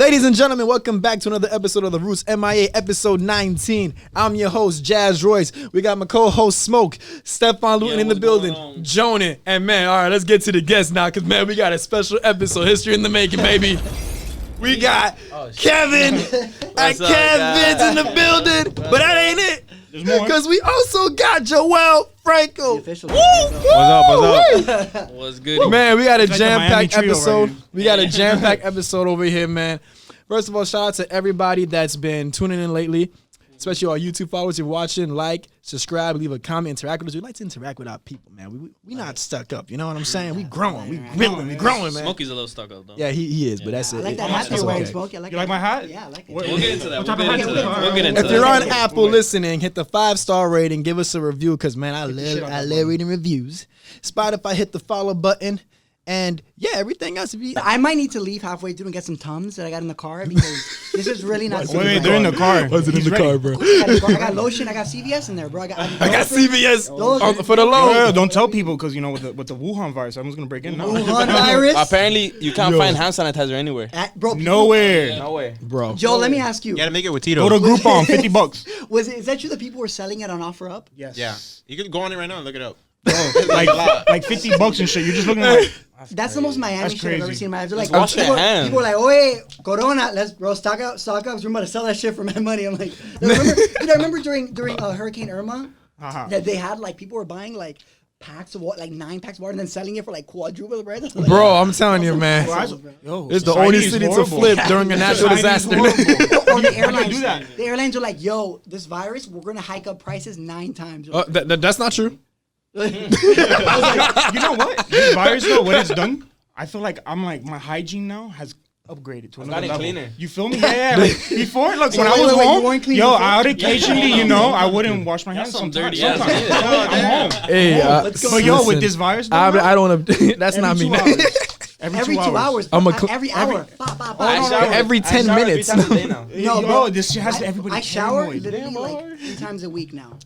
Ladies and gentlemen, welcome back to another episode of The Roots MIA, episode 19. I'm your host, Jazz Royce. We got my co-host, Smoke, Stefan Luton in the building, Jonan. And man, all right, let's get to the guests now, because man, we got a special episode, history in the making, baby. We got Kevin, and Kevin's in the building, but that ain't it. Because we also got Joel Franco. What's up? What's good? Man, we got a jam-packed episode. We got a jam-packed episode over here, man. First of all, shout out to everybody that's been tuning in lately, especially our YouTube followers. If you're watching, like, subscribe, leave a comment, interact with us. We like to interact with our people, man. We not stuck up. You know what I'm saying? We growing. We growing, man. Smokey's a little stuck up, though. Yeah, he is, but that's it. I like that hat you're wearing, Smokey. You like my hat? Yeah, I like it. We'll get into that. We'll get into that. If you're on Apple listening, hit the 5-star rating, give us a review, because, man, I love reading reviews. Spotify, hit the follow button. And yeah, everything else. I might need to leave halfway through and get some Tums that I got in the car because this is really not. Wait, they're in the car. What's it in the car, bro? I got lotion. I got CVS in there, bro. I got CVS for the low. Yeah, don't tell people because you know with the Wuhan virus, everyone's gonna break in now. Wuhan virus. Apparently, you can't find hand sanitizer anywhere. Bro, Nowhere. Bro. Joe, let me ask you. You gotta make it with Tito. Go to Groupon, $50. Is that true that people were selling it on OfferUp? Yes. Yeah. You can go on it right now and look it up. like $50 and shit. You're just looking like. That's the most Miami shit I've ever seen in my life. They're like, wash your hands. People are like, "Oye, Corona, let's stock up. We're about to sell that shit for my money." I'm like, I remember during Hurricane Irma that they had like people were buying like packs of water, like 9 packs of water, and then selling it for like quadruple the price. Like, bro, I'm telling you, man. It's the only city to flip during a natural disaster. Or the airlines do that. The airlines are like, "Yo, this virus, we're gonna hike up prices 9 times." That's not true. I was like, you know what? This virus though, what it's done, I feel like my hygiene now has upgraded to another level. Cleaner. You feel me? Yeah. Like, before, look, when I was home, I would occasionally, I wouldn't wash my hands sometimes. I'm home. Hey, but with this virus, though, I don't want to. That's not me. Every 2 hours. Every hour. Every 10 minutes. No, bro. This shit has to everybody. I shower literally like 3 times a week now.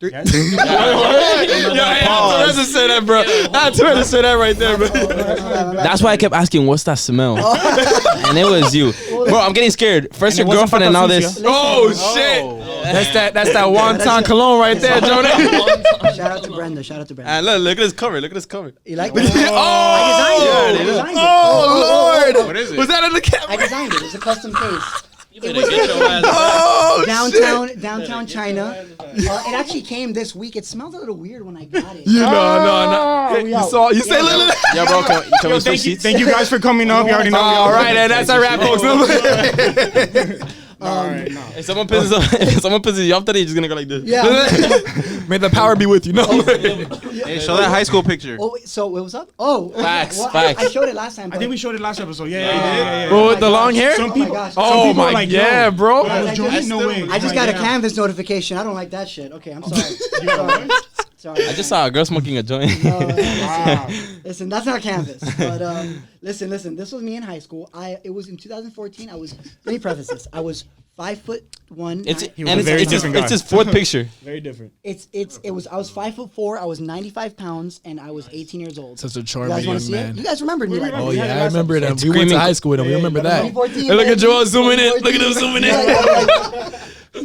I had to say that, bro. I had to say that right there, bro. That's why I kept asking, what's that smell? And it was you. Bro, I'm getting scared. First your girlfriend and now this. Oh, shit. That's that wonton cologne right there, Jonah. Shout out to Brenda. And look at this cover. You like it? I designed it. Oh, Lord. What is it? Was that in the camera? I designed it. It's a custom case. It was downtown China. It actually came this week. It smells a little weird when I got it. No. You say little. Yeah, bro, can we switch seats? Thank you guys for coming up. You already know. All right, and that's a wrap, folks. All right, no. If someone pisses you off today, you're just gonna go like this. Yeah. May the power be with you. No. Hey, show that high school picture. Oh, so what was up? Oh, Facts. I showed it last time. I think we showed it last episode. Yeah. Oh, with the long hair? Some people. Oh my, yeah, bro. I just got a Canvas notification. I don't like that shit. Okay, I'm sorry. Sorry. I just saw a girl smoking a joint. Wow. Listen, that's not Canvas. But listen. This was me in high school. It was in 2014. Let me preface this. I was 5'1". It's his fourth picture. Very different. I was 5'4". I was 95 pounds, and I was 18 years old. Such a You charming guys want to young see man. it? You guys remembered me? Oh yeah, I remember that. We went to high school with him. We remember that. 2014, Hey, look at Joel zooming in. 2014. Look at him zooming in.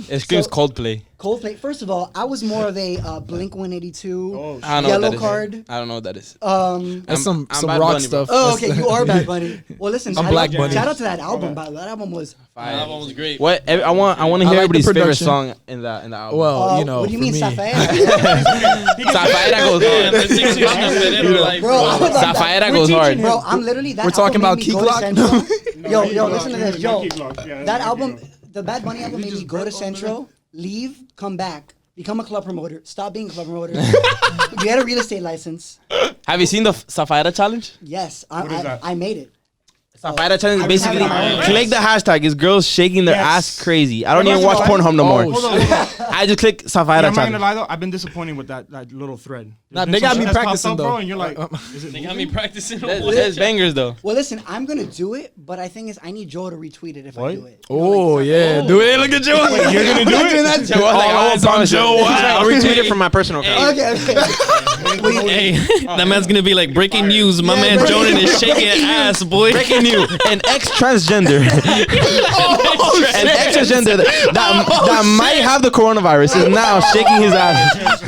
It screams Coldplay. Coldplay. First of all, I was more of a Blink 182 I don't know Yellow what that Card. is. I don't know what that is. That's some Bad rock Bunny, stuff. Oh, okay, you are Bad Bunny. Well, listen, I'm Black Bunny. Shout out to that album. By the way, that album was. That album was great. What? I want to hear like the everybody's favorite production. song in the album. Well, What do you mean, Zafaera? Zafaera goes hard. Bro, Zafaera goes hard. Bro, I'm literally that. We're talking album about made me Key go to Glock? Central. Yo, listen to this. Yo, That that album, the Bad Bunny album, made me go to Central, leave, come back, become a club promoter, stop being a club promoter, get a real estate license. Have you seen the Zafaera challenge? Yes, is that? I made it. Zafaera challenge I basically have it. click the hashtag. It's girls shaking their ass crazy. I don't even watch Pornhub no more. Hold on. I just click Zafaera I'm not gonna challenge. lie though, I've been disappointed with that little thread. Nah, they got me practicing though. Bro, and you're like, is it They got me practicing. There's bangers though. Well, listen, I'm gonna do it, but I think I need Joe to retweet it if I do it. Oh yeah, do it. Look at Joe. You're gonna do it? Joe, I won't promise Joe. I'll retweet it from my personal account. Okay. Hey, that man's gonna be like breaking news. My man breaking Jonan is shaking ass, boy. Breaking you, an ex-transgender, an ex-transgender that might have the coronavirus is now shaking his ass.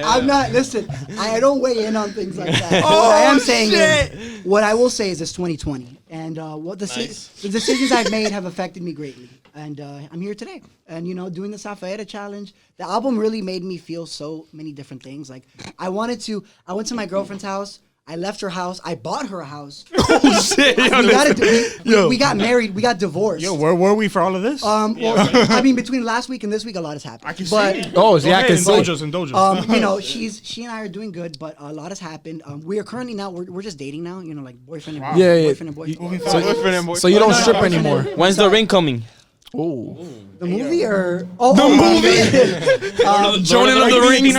I'm not. Listen, I don't weigh in on things like that. What I am saying is, what I will say is, it's 2020, and what the decisions I've made have affected me greatly, and I'm here today. And doing the Safaeda challenge, the album really made me feel so many different things. Like I went to my girlfriend's house. I left her house. I bought her a house. Oh shit! We got married. We got divorced. Yo, where were we for all of this? Well, I mean, between last week and this week, a lot has happened. I can but, see. Oh, yeah, I can see. Indulgence. She and I are doing good, but a lot has happened. We are currently now we're just dating now. Like boyfriend and boyfriend and boyfriend. So you don't strip anymore. When's the ring coming? Oh, the movie or the movie? Jonah of the Rings.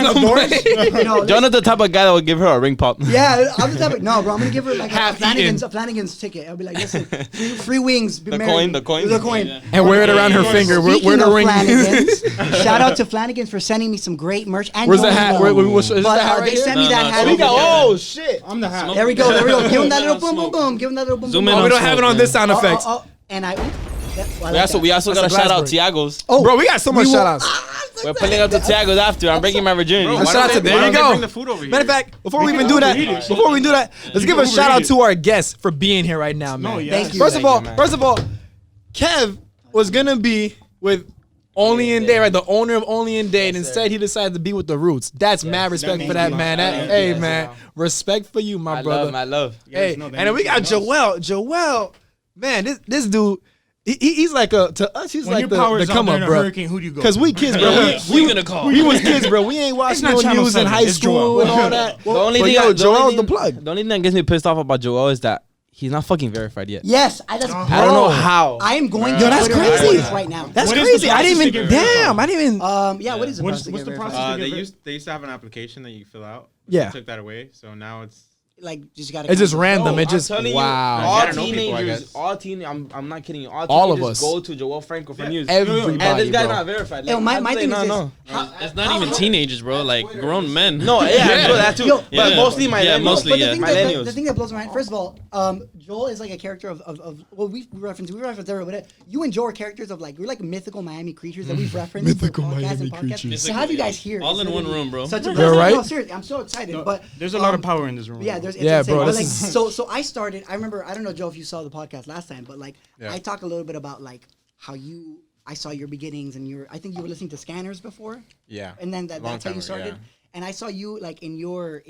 Jonah's the type of guy that would give her a ring pop. Yeah, I'm the type of no, bro. I'm gonna give her like Half a Flanagan's ticket. I'll be like, listen, free wings. The coin. Yeah. And wear it around her finger. Where the ring? Shout out to Flanagan's for sending me some great merch. And where's the hat? They sent me that hat. Oh shit! I'm the hat. There we go. Give him that little boom, boom, boom. Give him that little boom, boom. Oh, we don't have it on this sound effect. And We also got to shout out Tiago's. Oh, bro, we got so much shout outs. We're pulling up to Tiago's after. I'm breaking my virginity. Shout out to there you go. Bring the food over here? Matter of fact, before we even do that, let's give a shout out to our guests for being here right now, man. Thank you. First of all, Kev was gonna be with Only in Day, right? The owner of Only in Day, and instead he decided to be with the Roots. That's mad respect for that, man. Hey, man, respect for you, my brother. My love. Hey, and then we got Joel. Joel, man, this dude. He's like to us. He's like the come up, bro. Who do you go? Because we kids, bro. We gonna call. We was kids, bro. We ain't watching no news in high school and all that. The only thing, Joel's the plug. The only thing that gets me pissed off about Joel is that he's not fucking verified yet. Yes, I don't know how. I am going. Yo, that's crazy right now. That's crazy. I didn't even. Damn, I didn't even. Yeah. What is the process? What's the process? They used to have an application that you fill out. Yeah. They took that away, so now it's. Like just gotta. It's just random. It just I'm wow. All teenagers. I'm not kidding you. All of us go to Joel Franco for music. Everybody, and this guy's bro. not verified. Yo, my thing is this. It's not even teenagers, bro. Like grown men. No, yeah, bro, that too. Yo, but mostly millennials. Yeah, mostly, But millennials. the thing that blows my mind, first of all, Joel is like a character of well, we reference everyone, but you and Joel are characters of like we're like mythical Miami creatures that we've referenced. Mythical for podcasts Miami and podcasts. creatures. To have you guys here, All it's in one literally room, bro. Such a You're right. No, seriously, I'm so excited. But There's a lot of power in this room. yeah, it's Yeah, insane. bro, But this like, is- so I started. I remember. I don't know, Joe, if you saw the podcast last time, but like I talked a little bit about like how I saw your beginnings and I think you were listening to Scanners before. Yeah. And then that's how you started. Yeah. And I saw you like in your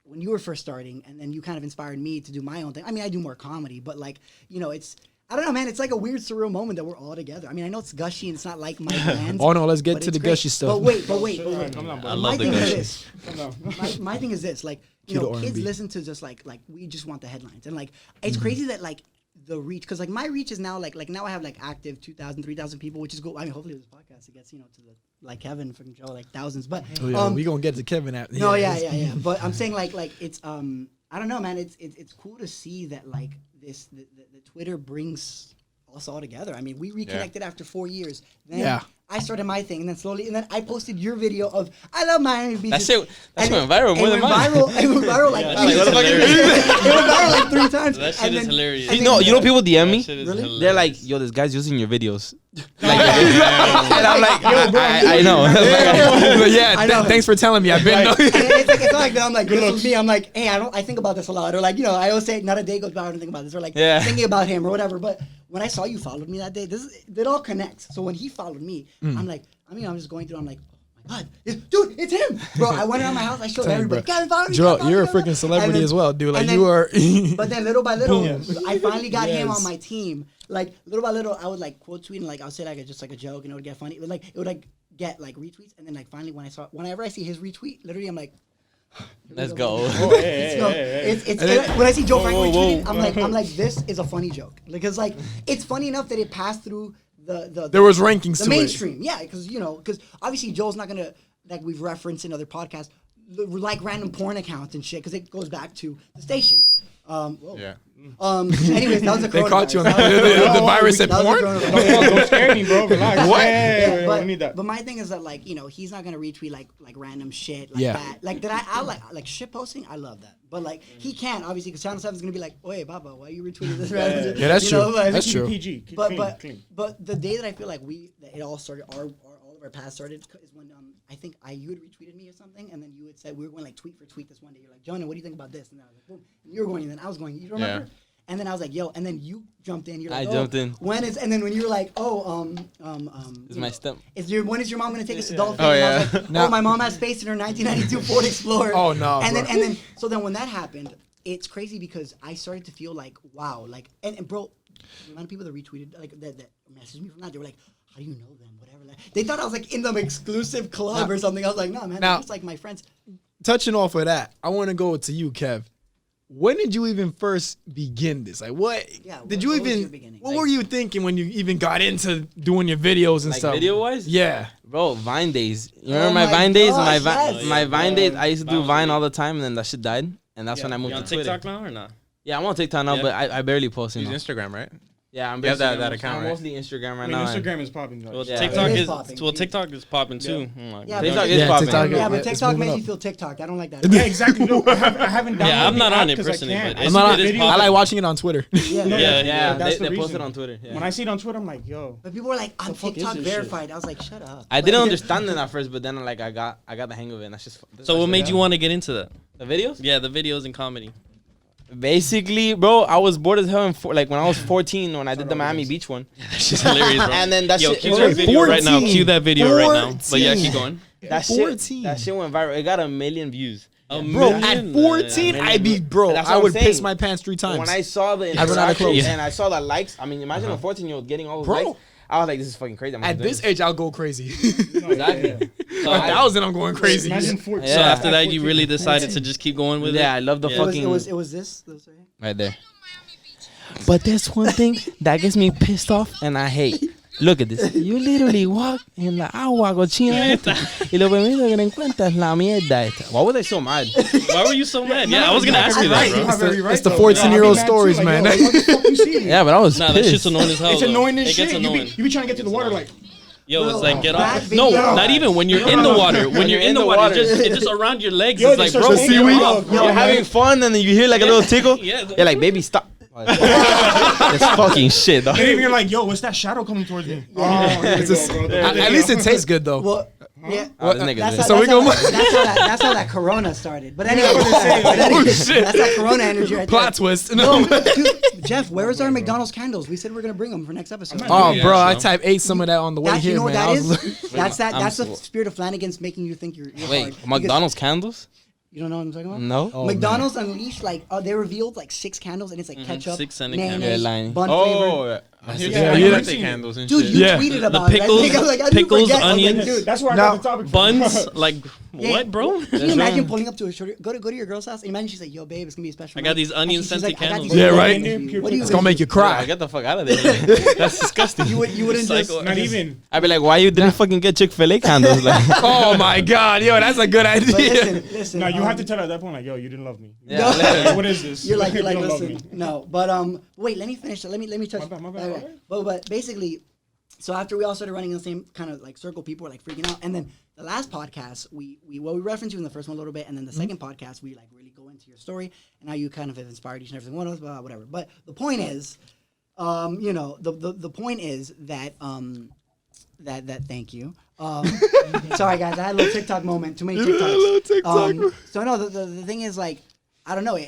when you were first starting, and then you kind of inspired me to do my own thing. I mean, I do more comedy, but like it's. I don't know, man. It's like a weird, surreal moment that we're all together. I mean, I know it's gushy and it's not like my band. Oh no, let's get but to it's the great. gushy stuff. But wait. I My love the thing gushy. is this. My thing is this. Like, Cue the kids R&B. listen to just like we just want the headlines. And like, it's crazy that like the reach, because like my reach is now like now I have like active 2,000, 3,000 people, which is cool. I mean, hopefully with this podcast it gets, to the, like Kevin from Joe, like thousands. But Oh, yeah, we gonna get to Kevin at. no, yeah. But I'm saying like it's I don't know, man. It's cool to see that like the Twitter brings us all together. I mean, we reconnected after 4 years. Then I started my thing, and then slowly, and then I posted your video of I love Miami Beach. That went viral more than mine. It went viral like Yeah, that's it went viral like 3 times. That shit is hilarious. and You know people DM me? Shit is Really? hilarious. They're like, yo, this guy's using your videos. Like, and I'm like, I know. But yeah, I know. thanks for telling me. I've been. And it's like that. I'm like, this was me. I'm like, hey, I think about this a lot. Or like, I always say, not a day goes by I don't think about this. Or like, thinking about him or whatever. But when I saw you followed me that day, it all connects. So when he followed me, I'm like, I'm just going through. I'm like, oh my God, dude, it's him, bro. I went around my house. I showed everybody. Kevin followed me. Joel, you're a freaking celebrity as well, dude. Like you are. But then little by little, I finally got him on my team. Like little by little, I would like quote tweet and like I would say like just like a joke and it would get funny. It would like get like retweets, and then like finally whenever I see his retweet, literally I'm like, Let's go. Let's go. When I see Joe Franco retweeting, I'm like, this is a funny joke because like it's funny enough that it passed through There was rankings the to mainstream, yeah, because obviously Joel's not gonna, like we've referenced in other podcasts, like random porn accounts and shit, because it goes back to the station. Whoa. Yeah. Anyways, that was a They caught you on coronavirus. the virus at That was a porn. coronavirus. Don't scare me, bro. Relax. What? Hey, we but, don't need that. but my thing is that like he's not gonna retweet like random shit like Yeah. that. Like that I like shit posting. I love that. But like he can't obviously because Channel 7 is gonna be like, "Oye, Papa, why you retweeting this random shit?" Yeah, that's You know, true. but- That's Keep it true. PG. Keep But clean, clean. but the day that I feel like it all started, all of our paths started is when I think you had retweeted me or something, and then you had said we were going like tweet for tweet this one day. You're like, Jonah, what do you think about this? And then I was like, boom. And you were going, and then I was going. You remember? Yeah. And then I was like, yo, and then you jumped in. You're like, I jumped in. When is? And then when you were like, It's my step. when is your mom gonna take us to Dolphin? Oh, And I was yeah. like, Now- my mom has space in her 1992 Ford Explorer. Oh, no, And bro. then so then when that happened, it's crazy because I started to feel like, wow, like and bro, the amount of people that retweeted like that messaged me from that, they were like, how do you know them? Whatever. Like, they thought I was like in some exclusive club or something. I was like, no, man, Now- they're just like my friends. Touching off of that, I want to go to you, Kev. When did you even first begin this? Like, what? Yeah, Did what you was even? your beginning? What were you thinking when you even got into doing your videos and Like stuff? video wise? Yeah. Bro, Vine days. You Oh remember my my Vine days? gosh, yes. My Vine days. I used to do Vine Vine was all the time, and then that shit died, and that's when I You moved on to Twitter. TikTok now or not? Yeah, I'm on TikTok now, Yeah. but I barely post. You Use know. Instagram, right? Yeah, I'm You have basically- that account, I'm right? mostly Instagram right I mean, now. Instagram is popping. Well, Yeah. TikTok It is is popping. TikTok is popping too. Oh my Yeah, God. TikTok but- is Yeah, popping. TikTok- Yeah, but it's TikTok moving makes up. you feel TikTok. I don't like that. Yeah, exactly. No, I haven't downloaded Yeah, I'm not the on app it 'cause I personally, can't. but I it's- see I'm not. the it is video. I popping. like watching it on Twitter. Yeah, no, Yeah, Yeah, that's they the post reason. it on Twitter. Yeah. When I see it on Twitter, I'm like, yo. But people were like, I'm The fuck is TikTok this shit? verified. I was like, shut up. I Like, didn't understand it at first, but then like I got the hang of it. And that's just. So what made you want to get into that? the videos? Yeah, the videos and comedy. Basically, bro, I was bored as hell. Like when I was 14, when I did the Miami Beach one. That's just hilarious, bro. And then that Yo, shit. cue that video right now. 14. Cue that video right now. But yeah, 14. keep going. That 14. shit. That shit went viral. It got 1 million views. Bro, Million? at 14, Yeah, I'd be bro. That's I what I'm would piss saying. my pants 3 times. When I saw the I run out of interaction clothes. and I saw the likes, I mean, imagine a 14-year-old getting all those Bro. likes. I was like, this is fucking crazy. I'm At gonna do this age, I'll go crazy. Exactly. So, 1,000, I'm going crazy. Imagine 14. so Yeah. after that, you really decided to just keep going with it? Yeah, I love the Yeah. fucking. it was this. Right there. But there's one thing that gets me pissed off and I hate. Look at this. You literally walk en la agua cochina esta y lo primero que le encuentras la mierda esta. Why was I so mad? Why were you so mad? Yeah, I was gonna ask you that, You're bro. very right, it's the though. 14-year-old I'd be mad stories, too, like, man. yo, what the fuck you see? Yeah, but I was Nah, that pissed. shit's annoying as hell. It's though. annoying as It shit. gets You annoying. be trying to get to the water like. Yo, it's Bro, like get that off. video- No, not even when you're in the water. When you're in the water, it's just around your legs. Yo, It's they like, start bro, to get seaweed. off. Yo, You're having fun and then you hear like a little tickle. Yeah. You're like, baby, stop. That's fucking shit, dog. And even you're like, yo, what's that shadow coming towards me? Oh, It's just- at least it tastes good though. Well, yeah. Oh, this nigga's That's rich. So we go- that's how that Corona started. But anyway, Oh, shit. that's that Corona energy right there. Plot twist. No, dude, Jeff, where is our McDonald's candles? We said we are gonna bring them for next episode. Oh, Yeah, bro, I so- ate some of that on the way That, here, you know what man. that I was is? That's that. I'm That's the so- spirit of Flanagan's making you think you're Wait, hard. Because- McDonald's candles? You don't know what I'm talking about? No. Oh, McDonald's unleashed like they revealed like 6 candles and it's like ketchup, 6 scented mayonnaise, candles. Yeah, lying. bun Oh, flavor. here's Yeah, like yeah. birthday candles and Dude, shit. you Yeah. tweeted about pickles- it. I was like, I didn't pickles, forget. I was like, onions. dude, That's where I Now, got the topic from. Buns, like Yeah. what, bro? Can you imagine pulling up to a shorty? Go to your girl's house and imagine she's like, "Yo, babe, it's gonna be a special." I got night." these And onion she's scented like, I got candles. these Yeah, onion right? candles. What do you It's gonna make you Yeah, cry. get the fuck out of there. That's disgusting. You wouldn't just. Psycho. Not even. I'd be like, why you didn't fucking get Chick-fil-A candles? Like, Oh my god, yo, that's a good But idea. listen. No, you have to tell her at that point, like, yo, you didn't love me. yeah, Like, what is this? You're like, You don't love listen, me. no, but wait, let me finish. Let me touch. My bad. Okay. But basically, so after we all started running in the same kind of like circle, people were like freaking out, and then the last podcast we referenced you in the first one a little bit, and then the second podcast we like really go into your story and how you kind of have inspired each and every one of us, blah, whatever. But the point is, the point is that that thank you. Sorry guys, I had a little TikTok moment. Too many TikToks. So no, the thing is like, I don't know.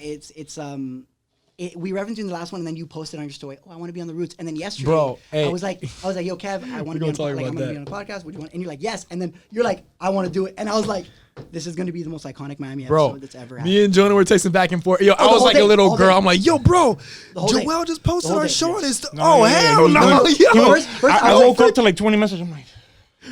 We referenced you in the last one, and then you posted on your story. Oh, I want to be on the Roots. And then yesterday, Bro, hey. I was like, yo, Kev, I want to be on. talk Like, about I'm gonna that. be on the podcast. Would you want? And you're like, yes. And then you're like, I want to do it. And I was like, this is gonna be the most iconic Miami Bro, episode that's ever happened. me and Jonah were texting back and forth. Yo, I the was whole like a day, little all girl. day. I'm like, yo, bro, The whole day. Joel just posted The whole our day, show yes. and stuff. No, Oh, yeah, hell he no. was- Yo. First, I I was woke like, up to like 20 messages. I'm like,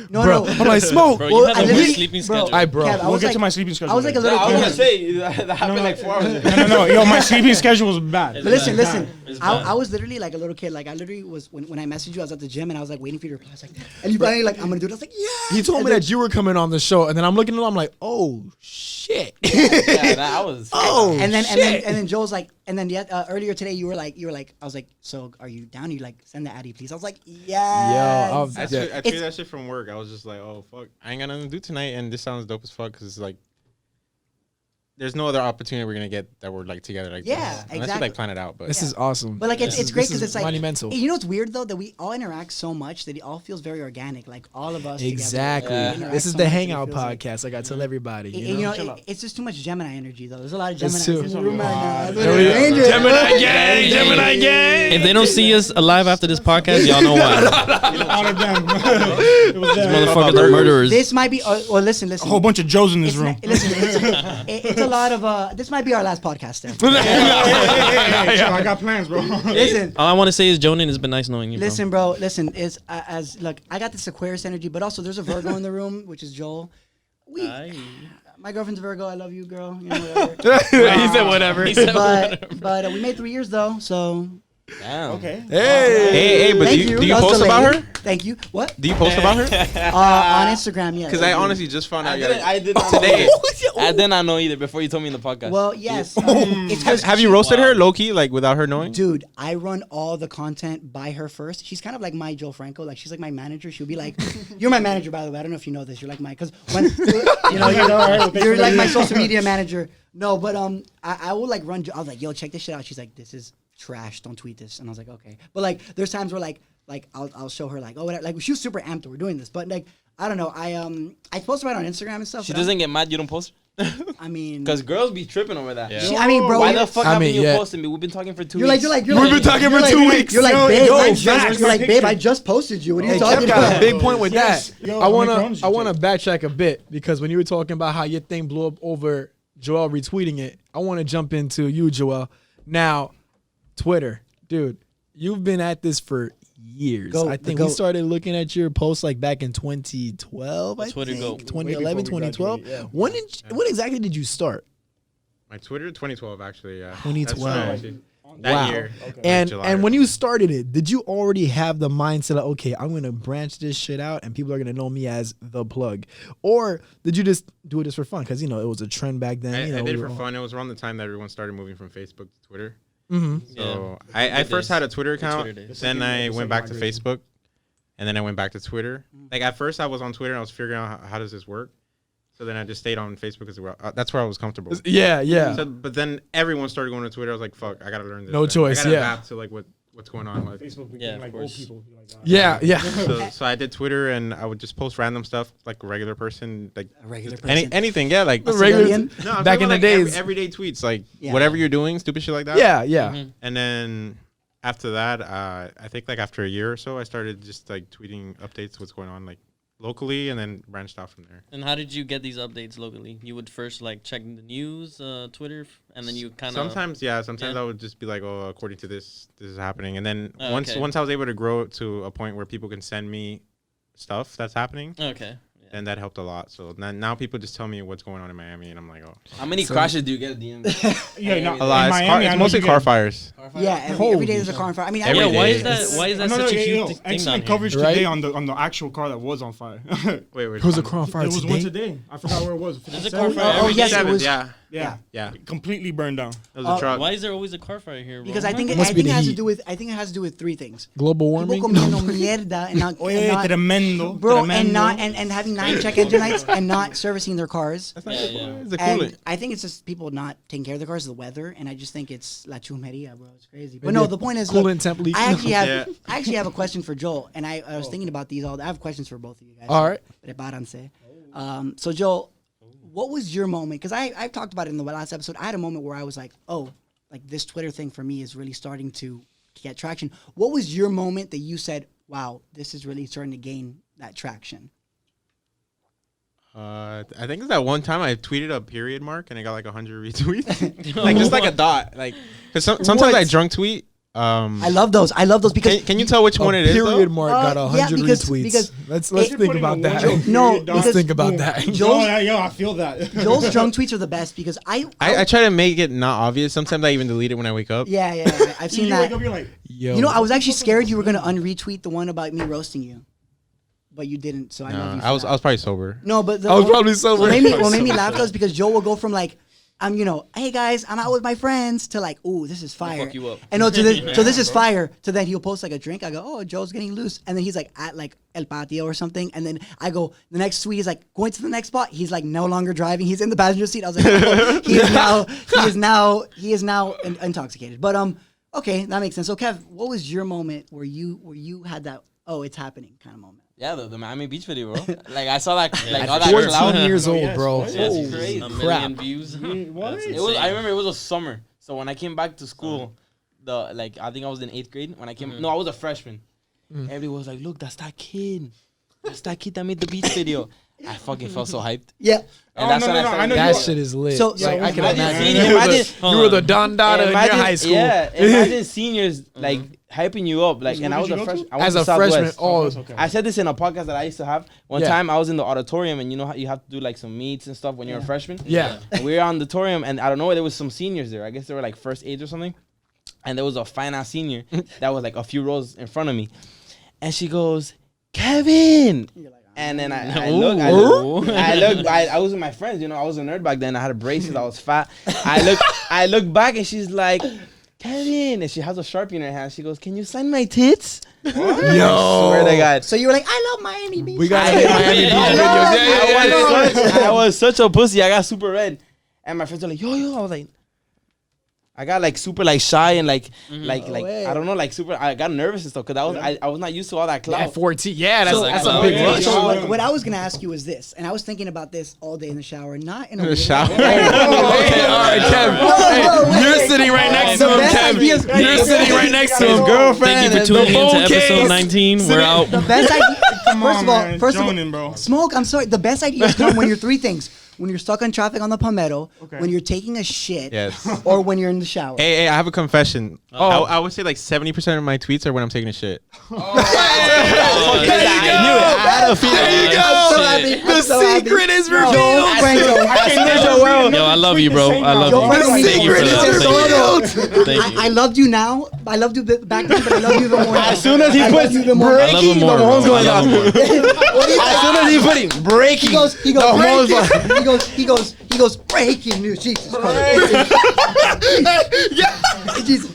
bro. I'm like, Smoke. Bro, Well, you I have a weird literally- sleeping bro, schedule. Aye, bro. Kev, I We'll was get like, to my sleeping schedule. I was like a later. little I was gonna kid. say that happened like 4 hours ago. No. Yo, my sleeping schedule was bad. It's But listen, bad. listen. It's bad. I was literally like a little kid. Like I literally was when I messaged you, I was at the gym and I was like waiting for you to reply. I was like, and you finally like, I'm gonna do it. I was like, yeah. He told me that you were coming on the show, and then I'm looking at him. I'm like, oh shit. Yeah, I was. Oh, and then shit. and then Joel's like, and then earlier today you were like, I was like, so are you down? You like send the Addy, please. I was like, yes. Yo, I Yeah. tweeted that shit from work. I was just like, oh fuck, I ain't got nothing to do tonight, and this sounds dope as fuck because it's like, there's no other opportunity we're gonna get that we're like together like Yeah, this. Unless exactly. we like plan it out, but This is awesome. But like it's great because it's like monumental. You know what's weird though, that we all interact so much that it all feels very organic. Like all of us Exactly. together, we Yeah. interact This is so the much that it hangout feels like- podcast. Like I tell everybody. And, You know? you know, it's just too much Gemini energy though. There's a lot of It's Gemini too- in the room right now. There we go. Dangerous. Gemini gang, Gemini gang. If they don't see us alive after this podcast, y'all know why. All of them. It was These them. motherfuckers are murderers. This might be. Well, listen. A whole bunch of Joes in this It's room. listen. It's a lot of. This might be our last podcast. Then. Hey, chill, I got plans, bro. Listen. All I want to say is, Jonan, it's been nice knowing you, bro. Listen, bro. Listen, is as look, I got this Aquarius energy, but also there's a Virgo in the room, which is Joel. My girlfriend's a Virgo. I love you, girl. You know, whatever. He said whatever. He said but we made 3 years though, so Damn. Okay. Hey. but thank do you That was post about delayed. her? Thank you. What? Do you post about her? On Instagram, yes. Because I honestly just found out. I did not Today. know. I did not know either before you told me in the podcast. Well, yes. It's 'cause Have you roasted her low key, like without her knowing? Dude, I run all the content by her first. She's kind of like my Joe Franco. Like she's like my manager. She'll be like, "You're my manager, by the way. I don't know if you know this. You're like my because when you're like my social media manager. No, but I will like run. I was like, yo, check this shit out. She's like, this is trash. Don't tweet this. And I was like, okay. But like, there's times where like I'll show her like, oh, whatever. Like she was super amped. We're doing this, but like I don't know. I post about it on Instagram and stuff. she but doesn't get mad you don't post? I mean, Because girls be tripping over that. Yeah. I mean, bro. Why the fuck I haven't mean, you yeah. posted me? We've been talking for 2 You're weeks. like, We've been talking for 2 weeks. You're like, Yo, babe, yo, I facts. you're like, Picture. babe, I just posted you. What are you Hey, talking Kev got a about? big point with Yes. that. Yo, I my wanna chronology backtrack a bit because when you were talking about how your thing blew up over Joel retweeting it, I want to jump into you, Joel. Now, Twitter, dude, you've been at this for years. I think we started looking at your posts like back in 2012. I Twitter think go. 2011, Way before we 2012. graduated, When exactly did you start? My Twitter, 2012 actually. Yeah. 2012. That Wow. year. And July. and when you started it, did you already have the mindset of, okay, I'm gonna branch this shit out and people are gonna know me as the plug, or did you just do it just for fun? Because it was a trend back then. I did it we for were all- fun. It was around the time that everyone started moving from Facebook to Twitter. Mhm. So Yeah. I Good first days. had a Twitter Good account, Twitter days. then I went back to migration. Facebook, and then I went back to Twitter. Like at first I was on Twitter and I was figuring out how does this work. So then I just stayed on Facebook as well. That's where I was comfortable. Yeah, yeah. So, but then everyone started going to Twitter. I was like, fuck, I gotta learn this. No then. choice, I gotta yeah. adapt to like what's going on. Like, Facebook became Yeah, of like old course. people. Like, Yeah. so I did Twitter and I would just post random stuff like a regular person, like A regular any person. anything. Yeah, like The regular- civilian? No, I'm back talking in the about, like, days. everyday tweets, like Yeah. whatever you're doing, stupid shit like that. Yeah, yeah. Mhm. And then after that, I think like after a year or so, I started just like tweeting updates, what's going on like locally, and then branched out from there. And how did you get these updates locally? You would first like check the news, Twitter, and then you kind of Sometimes I would just be like, oh, according to this is happening, and then Oh, once okay. I was able to grow to a point where people can send me stuff that's happening, Okay. then that helped a lot. So now people just tell me what's going on in Miami, and I'm like, oh, How many crashes do you get at the end? Yeah, no, a lot. in Miami, It's I know mostly you car get- fires. Yeah, every day there's a car on fire. I mean, Every Yeah, every why day. is that? Why is that No, such a huge yo, thing excellent down here? coverage Right? today on the actual car that was on fire. Wait, It was a car on fire There was one today. today. I forgot where it was. There's a 57? car fire Oh, every yes, day. it was. Yeah, Yeah. yeah. Completely burned down. It was a truck. Why is there always a car fire here, bro? because I think it Must be the has to heat. do with three things. Global People warming. comiendo mierda and not, Oye, tremendo. bro, tremendo. and not and having 9 check engine lights and not servicing their cars. That's not Yeah, good. yeah. It's a And coolant. I think it's just people not taking care of their cars, the weather, and I just think it's la chumeria, bro. It's crazy. But Maybe no, a the point is, coolant look, temp leak. I Yeah. actually have a question for Joel, and I was thinking about these all. I have questions for both of you guys. All right. Prepárense. So Joel, what was your moment? Because I've talked about it in the last episode. I had a moment where I was like, oh, like this Twitter thing for me is really starting to get traction. What was your moment that you said, wow, this is really starting to gain that traction? I think it's that one time I tweeted a period mark and I got like 100 retweets. Like just like a dot. Like, cause sometimes What? I drunk tweet I love those. I love those because Can you tell which one it is? Period Though? mark got 100 retweets. because let's it- think about that. No, Let's because think about that. Yo, I feel that. Joel's drunk tweets are the best because I try to make it not obvious. Sometimes I even delete it when I wake up. yeah, I've seen You that. wake up, you're like, Yo, You know, I was actually scared you were gonna unretweet the one about me roasting you, but you didn't. So I love you. For I was that. probably sober. No, but I was probably sober. What made me laugh though is because Joel will go from like, I'm, hey guys, I'm out with my friends to like, ooh, this is fire. fuck you up. And no, to this, so this is fire. To then he'll post like a drink. I go, oh, Joel's getting loose, and then he's like at like El Patio or something, and then I go, the next tweet is like going to the next spot. He's like no longer driving. He's in the passenger seat. I was like, oh, he is now intoxicated. But okay, that makes sense. So Kev, what was your moment where you had that it's happening kind of moment? Yeah, the Miami Beach video, bro. Like I saw that, like all At that 14 cloud. years old, yes, bro. what? That's Holy crazy. A crap. million views. What? That's It was. I insane. remember it was a summer. So when I came back to school, I think I was in 8th grade. When I came, no, I was a freshman. Everybody was like, "Look, that's that kid. That's that kid that made the beach video." I fucking felt so hyped. Yeah. And that's when I started. I know That you- shit is lit. So Like, I can imagine imagine. senior- You were the- imagine- you were the Don Dada in your high school. Yeah, imagine seniors like hyping you up, like, So and I where was did a you go freshman. to? I went As to a freshman, Southwest. Okay. I said this in a podcast that I used to have. One Yeah. time I was in the auditorium, and you know how you have to do like some meets and stuff when you're a freshman. Yeah. And we were on the auditorium, and I don't know, there was some seniors there. I guess they were like first age or something. And there was a fine ass senior that was like a few rows in front of me, and she goes, "Kevin." And then I look, I was with my friends, I was a nerd back then. I had braces, I was fat. I look back and she's like, "Kevin," and she has a Sharpie in her hand. She goes, "Can you sign my tits?" Yo. Swear to God. So you were like, I love Miami Beach. We gotta get Miami Beach videos. I was such a pussy. I got super red. And my friends were like, yo. I was like, I got like super like shy and like way. I don't know, like super. I got nervous and stuff because I was not used to all that clout. At 14. Yeah, that's a So- big yeah, rush. So what I was gonna ask you was this, and I was thinking about this all day in the shower, not in a weird shower? way. Okay, all right, Kev. Hey, you're sitting right next to The him, best Kev. ideas- You're sitting right next to him. Thank Girlfriend. you for tuning in to phone episode case. 19. We're out. The best idea. First of all, Jonin, bro. Smoke. I'm sorry. The best ideas come when you're three things: when you're stuck on traffic on the Palmetto, Okay. when you're taking a shit, Yes. or when you're in the shower. Hey, I have a confession. Oh. I would say like 70% of my tweets are when I'm taking a shit. There you go. There you go. I'm so happy. The I'm so happy. secret is Joel revealed. Franco. Yo, I love you, bro. I love Joe you. Franco, Thank you for secret that. is Thank you. revealed. Thank you. I loved you now. I loved you back then, but I love you even more now. As soon as he I puts love you even more. I love him more, bro. I love him more. What do you As soon as he put it breaking, He goes, the hormones he goes, breaking news. Jesus Christ. Jesus.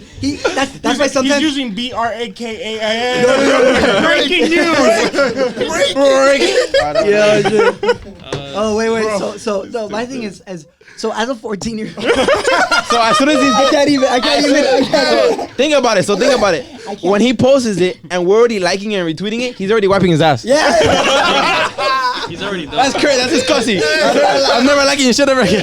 That's why He's sometimes. using BRAKAIN. Breaking news. Oh, wait. So no, my thing is, as a 14-year-old. so as soon as he's I can't even. think about it. So think about it. When he posts it and we're already liking it and retweeting it, he's already wiping his ass. Yeah. He's already done. That's crazy. That's disgusting. I'm never liking your shit ever again.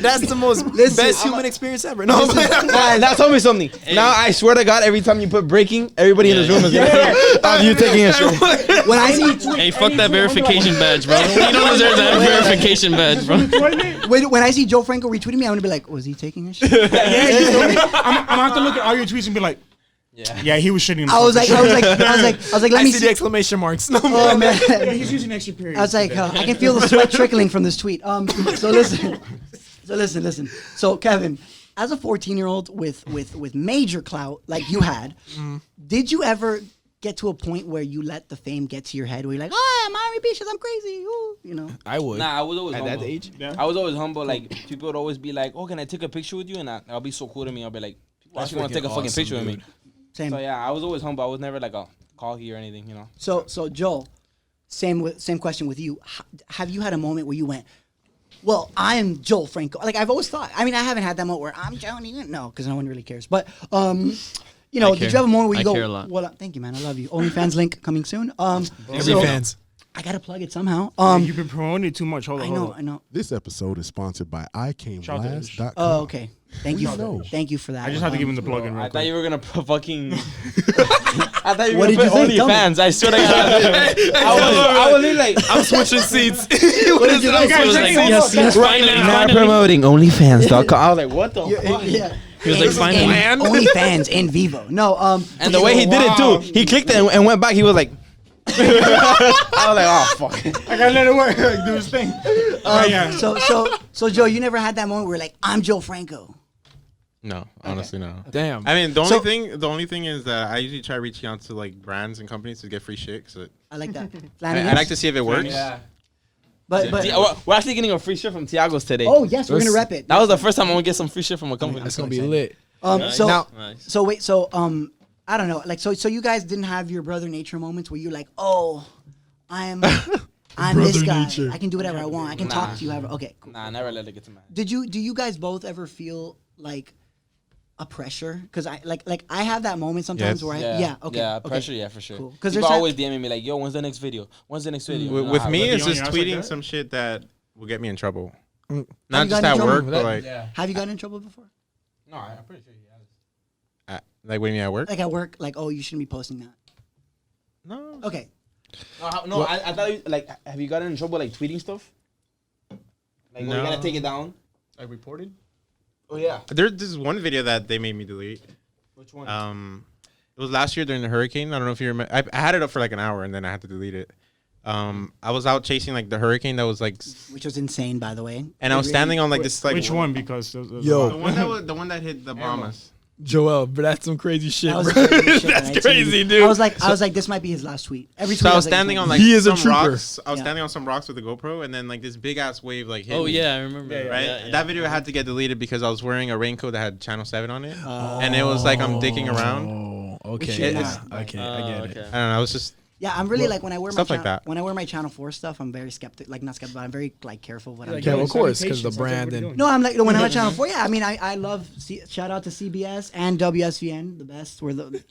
That's the most best human experience ever. No, Now tell me something. Now I swear to God, every time you put breaking, everybody in this room is gonna think of you taking a shit. When I see Hey, fuck that verification badge, bro. You don't deserve that verification badge, bro. when I see Joe Franco retweeting me, I'm gonna be like, was he taking a shit? I'm gonna have to look at all your tweets and be like, yeah, he was shitting. I was like, let I me see see. the exclamation marks. No, Oh man. yeah, he's using extra periods. I was like, I can feel the sweat trickling from this tweet. So listen. So Kevin, as a 14-year-old with major clout like you had, did you ever get to a point where you let the fame get to your head, where you're like, oh, Miami Beach, I'm crazy, ooh, I would. Nah, I was always At humble. that age? Yeah. I was always humble. Like people would always be like, "Oh, can I take a picture with you?" And I'll be so cool to me. I'll be like, "Why That's you want to take a freaking fucking awesome, picture with me?" dude. Same. So yeah, I was always humble. I was never like a cocky or anything, So Joel, same question with you. Have you had a moment where you went, well, I'm Joel Franco? Like I've always thought. I mean, I haven't had that moment where I'm Johnny. No, because no one really cares. But did you have a moment where you go, care a lot. well, thank you, man. I love you. OnlyFans link coming soon. Every fans. I gotta plug it somehow. You've been promoting it too much. Hold on. I know. This episode is sponsored by ICameLast.com. Oh, okay. Thank you. know? Thank you for that. I just have to give him the plug in real I thought quick. you were gonna put fucking. I thought you were What gonna did put you think? Tell me. OnlyFans. I swear to God. I was like, I'm switching seats. What did you I was like, yes, not finally. promoting OnlyFans.com. I was like, what the fuck? Yeah. He was like, finally. OnlyFans in vivo. No, And the way he did it too, he clicked it and went back. He was like, I was like, oh fuck. I gotta let it work. Like, do his thing. Yeah. So Joe, you never had that moment where like I'm Joe Franco. No, honestly, no. Damn. I mean, the only thing is that I usually try reaching out to like brands and companies to get free shit. Cause I like that. I like to see if it works. Yeah. But We're actually getting a free shirt from Tiago's today. oh yes, we're gonna rep it. That was the first time I'm gonna get some free shit from a company. It's gonna be lit. Nice. So Nice. so wait, so I don't know, like so you guys didn't have your brother nature moments where you're like, oh, I'm this guy. Nature. I can do whatever I want. I can talk to you however. Okay, cool. Nah, I never let it get to my. Do you guys both ever feel like a pressure? Because I like I have that moment sometimes Yes. where okay, Yeah, okay. pressure, yeah, for sure. Cool. 'Cause Because there's people that- always DMing me like, yo, when's the next video? When's the next video? And With I- me, but it's you just only ask like tweeting that? some shit that will get me in trouble. Have you Not just gotten in at trouble work, for but that? like, Yeah. Have you gotten in trouble before? No, I'm pretty sure he has. like when you at work. Like at work, like, oh, you shouldn't be posting that. No. Okay. No, I thought you, like, have you gotten in trouble like tweeting stuff? Like, no. You're gonna take it down? Like reported? Oh yeah. There's this one video that they made me delete. Which one? It was last year during the hurricane. I don't know if you remember. I had it up for like an hour and then I had to delete it. I was out chasing like the hurricane that was like, Which was insane, by the way. and I was standing on like this like Which one? Because there's Yo. the one that hit the Bahamas. Joel, but that's some crazy shit, That was bro. crazy shit that I That's crazy, tweeted. dude. I was like, this might be his last tweet. Every tweet So I was like, standing this on might like He is a some trooper. rocks. I was Yeah. standing on some rocks with the GoPro, and then like this big ass wave like hit. Oh me, yeah, I remember. Right. Yeah. That video had to get deleted because I was wearing a raincoat that had Channel 7 on it, and it was like I'm dicking around. Oh, okay. should Yeah. not. Okay, I get it. Okay. I don't know. I was just Yeah, I'm really like when I wear my Stuff like that. when I wear my Channel 4 stuff, I'm very skeptic. Like not skeptical, but I'm very like careful what I'm Yeah, doing. well, of course, because the brand and No, I'm like when I'm at Channel 4. Yeah, I mean, I love. Shout out to CBS and WSVN, the best. We're the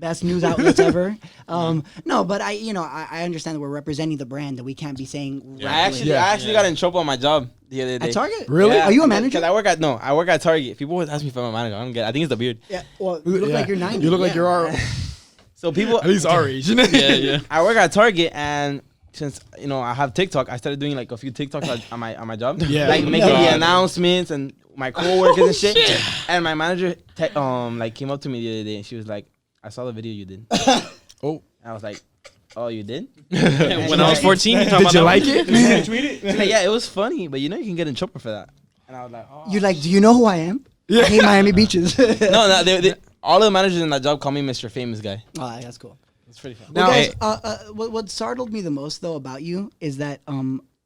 best news outlets ever. No, but I understand that we're representing the brand, that we can't be saying. I actually got in trouble on my job the other day. At Target. Really? Are you a manager? Because I work at Target. People always ask me if I'm a manager. I don't get it. I think it's the beard. Yeah. Well, you look like you're 90. You look like yeah. you're our, So people, at least our age. Yeah. I work at Target, and since I have TikTok, I started doing like a few TikToks on my job. Yeah. Like making the announcements and my coworkers and shit. shit. And my manager like came up to me the other day and she was like, "I saw the video you did." Oh. And I was like, "Oh, you did?" When I was 14, you talking Did about you that like one? it? Tweet it. She's like, "Yeah, it was funny, but you can get in trouble for that." And I was like, "Oh." You're like, do you know who I am? I hate Miami beaches. No, they all the managers in that job call me Mr. Famous Guy. Oh, that's cool. It's pretty fun. Well, Now- guys, what startled me the most though about you is that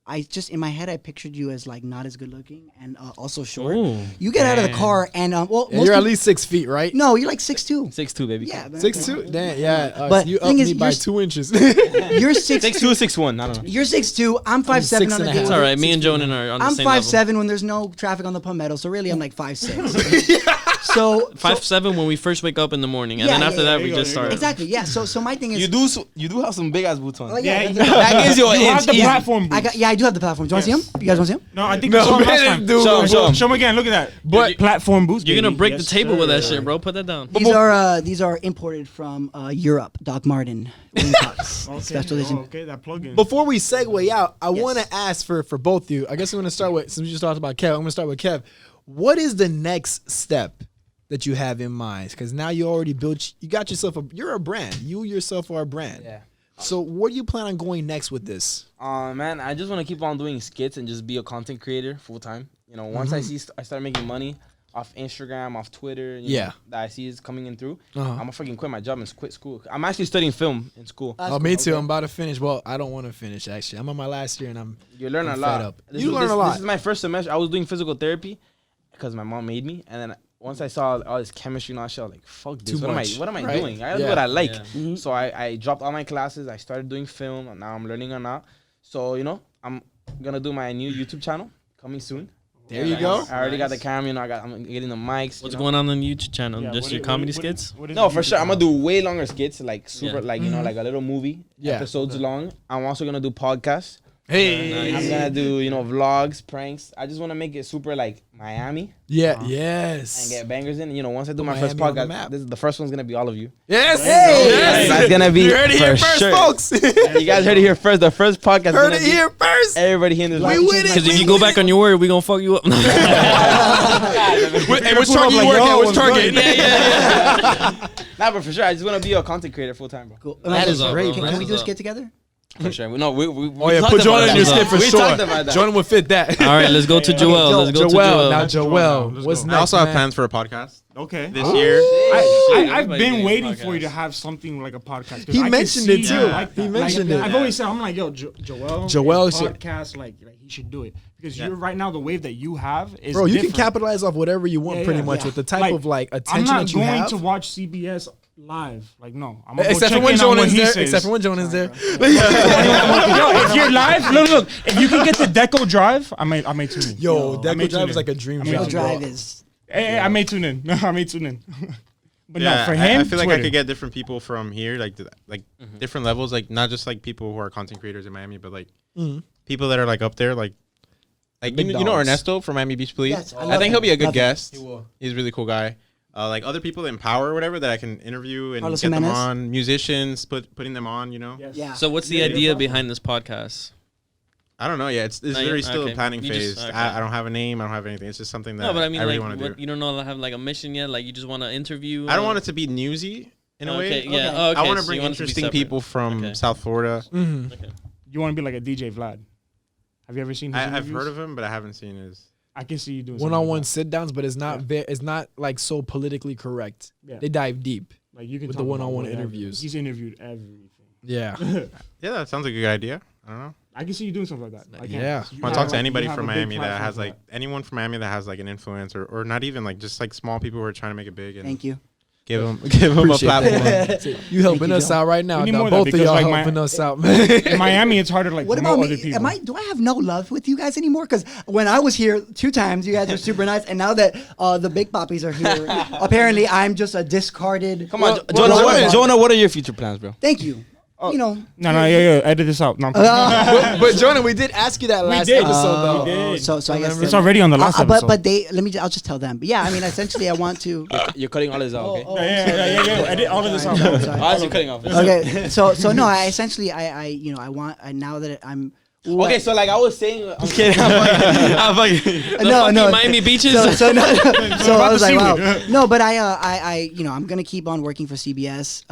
I just in my head I pictured you as like not as good looking and also short. Ooh, You get out of the car and Yeah, most you're at people- least 6 feet, right? no, you're like 6'2". 6'2", baby. Yeah, man. 6'2"? Damn, yeah. But you up thing is, me by you're- 2 inches. You're 6'2". 6'2", 6'1". I don't know. You're 6'2". I'm 5'7" on a 6.5. day. it's with all it. right. Me and Jonan are on the I'm same level. 5'7" when there's no traffic on the Palmetto, so really I'm like 5'6". So 5'7" when we first wake up in the morning, and then Yeah, after yeah, that yeah, we there you just go, there start. you go. exactly, yeah. So my thing is, You do have some big ass boots on. oh, yeah, Yeah, That gives you an You have inch. the easy. platform. I do have the platform. Do you want to see them? You guys want to see them? No, I think No, I saw him last man, time. dude. Show 'em. Show him again. Look at that. But- platform boost. You're gonna baby. break Yes, the table with that sir. shit, bro. Put that down. These are imported from Europe. Doc Martin. Wingcots, Okay. Special edition. Oh, okay, that plug-in. Before we segue out, I Yes. want to ask for both of you. I guess I'm going to start with, since we just talked about Kev, I'm going to start with Kev. What is the next step that you have in mind? Because now you already built, you got yourself you're a brand. You yourself are a brand. Yeah. So where do you plan on going next with this? Man, I just want to keep on doing skits and just be a content creator full time. Once I start making money off Instagram, off Twitter, Yeah. that I see is coming in through, Uh-huh. I'm gonna fucking quit my job and quit school. I'm actually studying film in school. Oh, me too. I'm about to finish. Well, I don't want to finish, actually. I'm on my last year, and You learn I'm a lot. fed up. This You is- learn this- a lot. This is my first semester. I was doing physical therapy because my mom made me, and then once I saw all this chemistry and all that shit, I was like, "Fuck this! Too much, What am I right? doing? I gotta do Yeah. what I like." Yeah. So I dropped all my classes. I started doing film, and now I'm learning on that. So I'm gonna do my new YouTube channel coming soon. there you go. I already got the camera. I'm getting the mics. What's going on the YouTube channel? Yeah, Just what your is- comedy what- skits? what is No, the for YouTube sure. I'm gonna channel? do way longer skits, like super, Yeah. like like a little movie, Yeah. episodes long. I'm also gonna do podcasts. Hey. I'm gonna do vlogs, pranks. I just wanna make it super like Miami Yeah. and Yes. get bangers in. Once I do my first Miami on the podcast, map. this is the first one's gonna be all of you. Yes. Hey. Yes. That's gonna be You heard it here for first, sure. folks. You guys heard it here first. The first podcast. Heard gonna it be here first. Everybody here in this. We room. with it. Because if you go back on your word, we gonna fuck you up. Hey, which Target you work at? Which Target? Nah, but for sure, I just want to be a content creator full time, bro. Cool. That is great, Can, man. can we do a skit together? For sure. No, we Oh yeah, put Jordan in your skit for We sure. talked about that. Jordan would fit that. All right, let's go to Joel. Let's go to Joel, Joel. now Joel, Let's what's go. next? I also have man? plans for a podcast Okay. this year. I've everybody's been getting waiting podcasts. for you to have something like a podcast. 'cause He I can mentioned see it you too. like He that. mentioned Like, it. I've always said, I'm like, yo, Joel should- podcast, like he should do it because you're right now the wave that you have is Bro, you different. can capitalize off whatever you want, Yeah, pretty yeah, much, yeah. with the type of like I'm attention not that you going have. to watch CBS live. Like, no, I'm gonna Except go for check when in on Jonah what is he there. says. Except for when Jonah is there. Yo, if you're live, look, if you can get the Deco Drive, I may tune in. Yo, I Deco may Drive tune is in. like a dream I may job. Real tune bro. drive is. Hey, I may tune in. I may tune in. But Yeah, no, for him, I feel like I Twitter. could get different people from here, like different levels, like not just like people who are content creators in Miami, but like people that are like up there, like big you know dogs. Ernesto from Miami Beach Police. Yes, I I love think he'll be a good Love him. guest. He's a really cool guy. Like other people in power or whatever that I can interview and Carlos get them Jimenez. on. Musicians, putting them on. You know. Yes. Yeah. So what's the idea behind this podcast? I don't know. Yeah, it's No, literally yeah, still okay. a planning You phase. just- okay. I don't have a name. I don't have anything. It's just something that No, but I mean, really like, want to what, do. you don't know, have like a mission yet. Like, you just want to interview. I don't want it to be newsy in a way. Okay, yeah. Okay. Oh, okay. I want so to bring you want it to be interesting separate. people from Okay. South Florida. Okay. You want to be like a DJ Vlad? Have you ever seen his I've interviews? heard of him, but I haven't seen his. I can see you doing One-on-one something sit downs, but it's not it's not like so politically correct. Yeah. They dive deep. like that. Like you can with talk the about one-on-one whatever. interviews. He's interviewed everything. Yeah. Yeah, that sounds like a good idea. I don't know. I can see you doing something like that. I can. Yeah. You I want have, to talk to like, anybody you have from a big Miami that platform has for like anyone from Miami that has like an influence or not even like just like small people who are trying to make it big and Thank you. give them a Appreciate platform. that. You helping you, us Joe. out right now. We need dog. more of that Both of because, y'all like, helping us out, man. In Miami, it's harder to like What promote about other me? people. Do I have no love with you guys anymore? Because when I was here 2 times, you guys were super nice, and now that the big poppies are here, apparently I'm just a discarded. Come on, Well, Jonah. well, Jonah, what are your future plans, bro? Thank you. You know. No, yeah. Edit this out. No, I'm kidding. but Jonah, we did ask you that last did. episode though. We did. So I guess It's already on the last episode. But I'll just tell them. But yeah, I mean, essentially, I want to. You're cutting all this out, okay? Yeah. Edit all of this out. Sorry, sorry. Oh, you're cutting off. Okay, so no, I essentially I want now that I'm. Okay, so like I was saying, I'm kidding. I'm fucking. no, Miami beaches. So I was like, wow. seaweed. No, but I I'm gonna keep on working for CBS.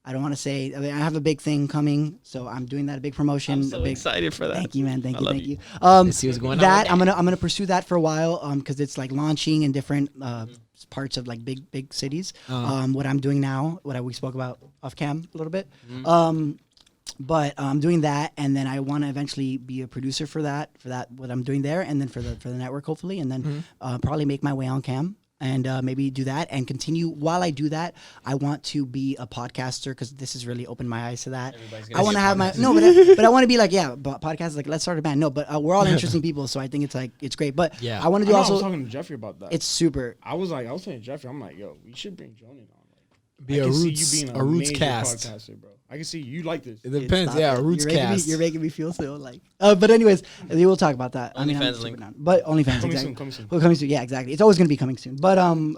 I don't want to say. I mean, I have a big thing coming, so I'm doing that. A big promotion. I'm so a big, excited for that. Thank you, man. Thank I you, love thank you. you. See what's going on that with I'm gonna pursue that for a while. Because it's like launching in different parts of like big cities. What I'm doing now, we spoke about off cam a little bit. But I'm doing that, and then I want to eventually be a producer for that what I'm doing there, and then for the network hopefully, and then probably make my way on cam. And maybe do that and continue. While I do that, I want to be a podcaster because this has really opened my eyes to that. I want to have my but I want to be like podcast like let's start a band. No, but we're all interesting people, so I think it's great. But Yeah. I want to do I was also. talking to Jeffrey about that. It's super. I was saying Jeffrey, I'm like, yo, we should bring Jonah on. Be I a can see roots you being a roots major cast. podcaster, bro. I can see you like this. It depends. Yeah, a roots you're making cast. you're making me feel so like. But anyways, we will talk about that. I'm OnlyFans super link. down. But OnlyFans Coming exactly. soon, coming soon. Well, coming soon. Yeah, exactly. It's always going to be coming soon. But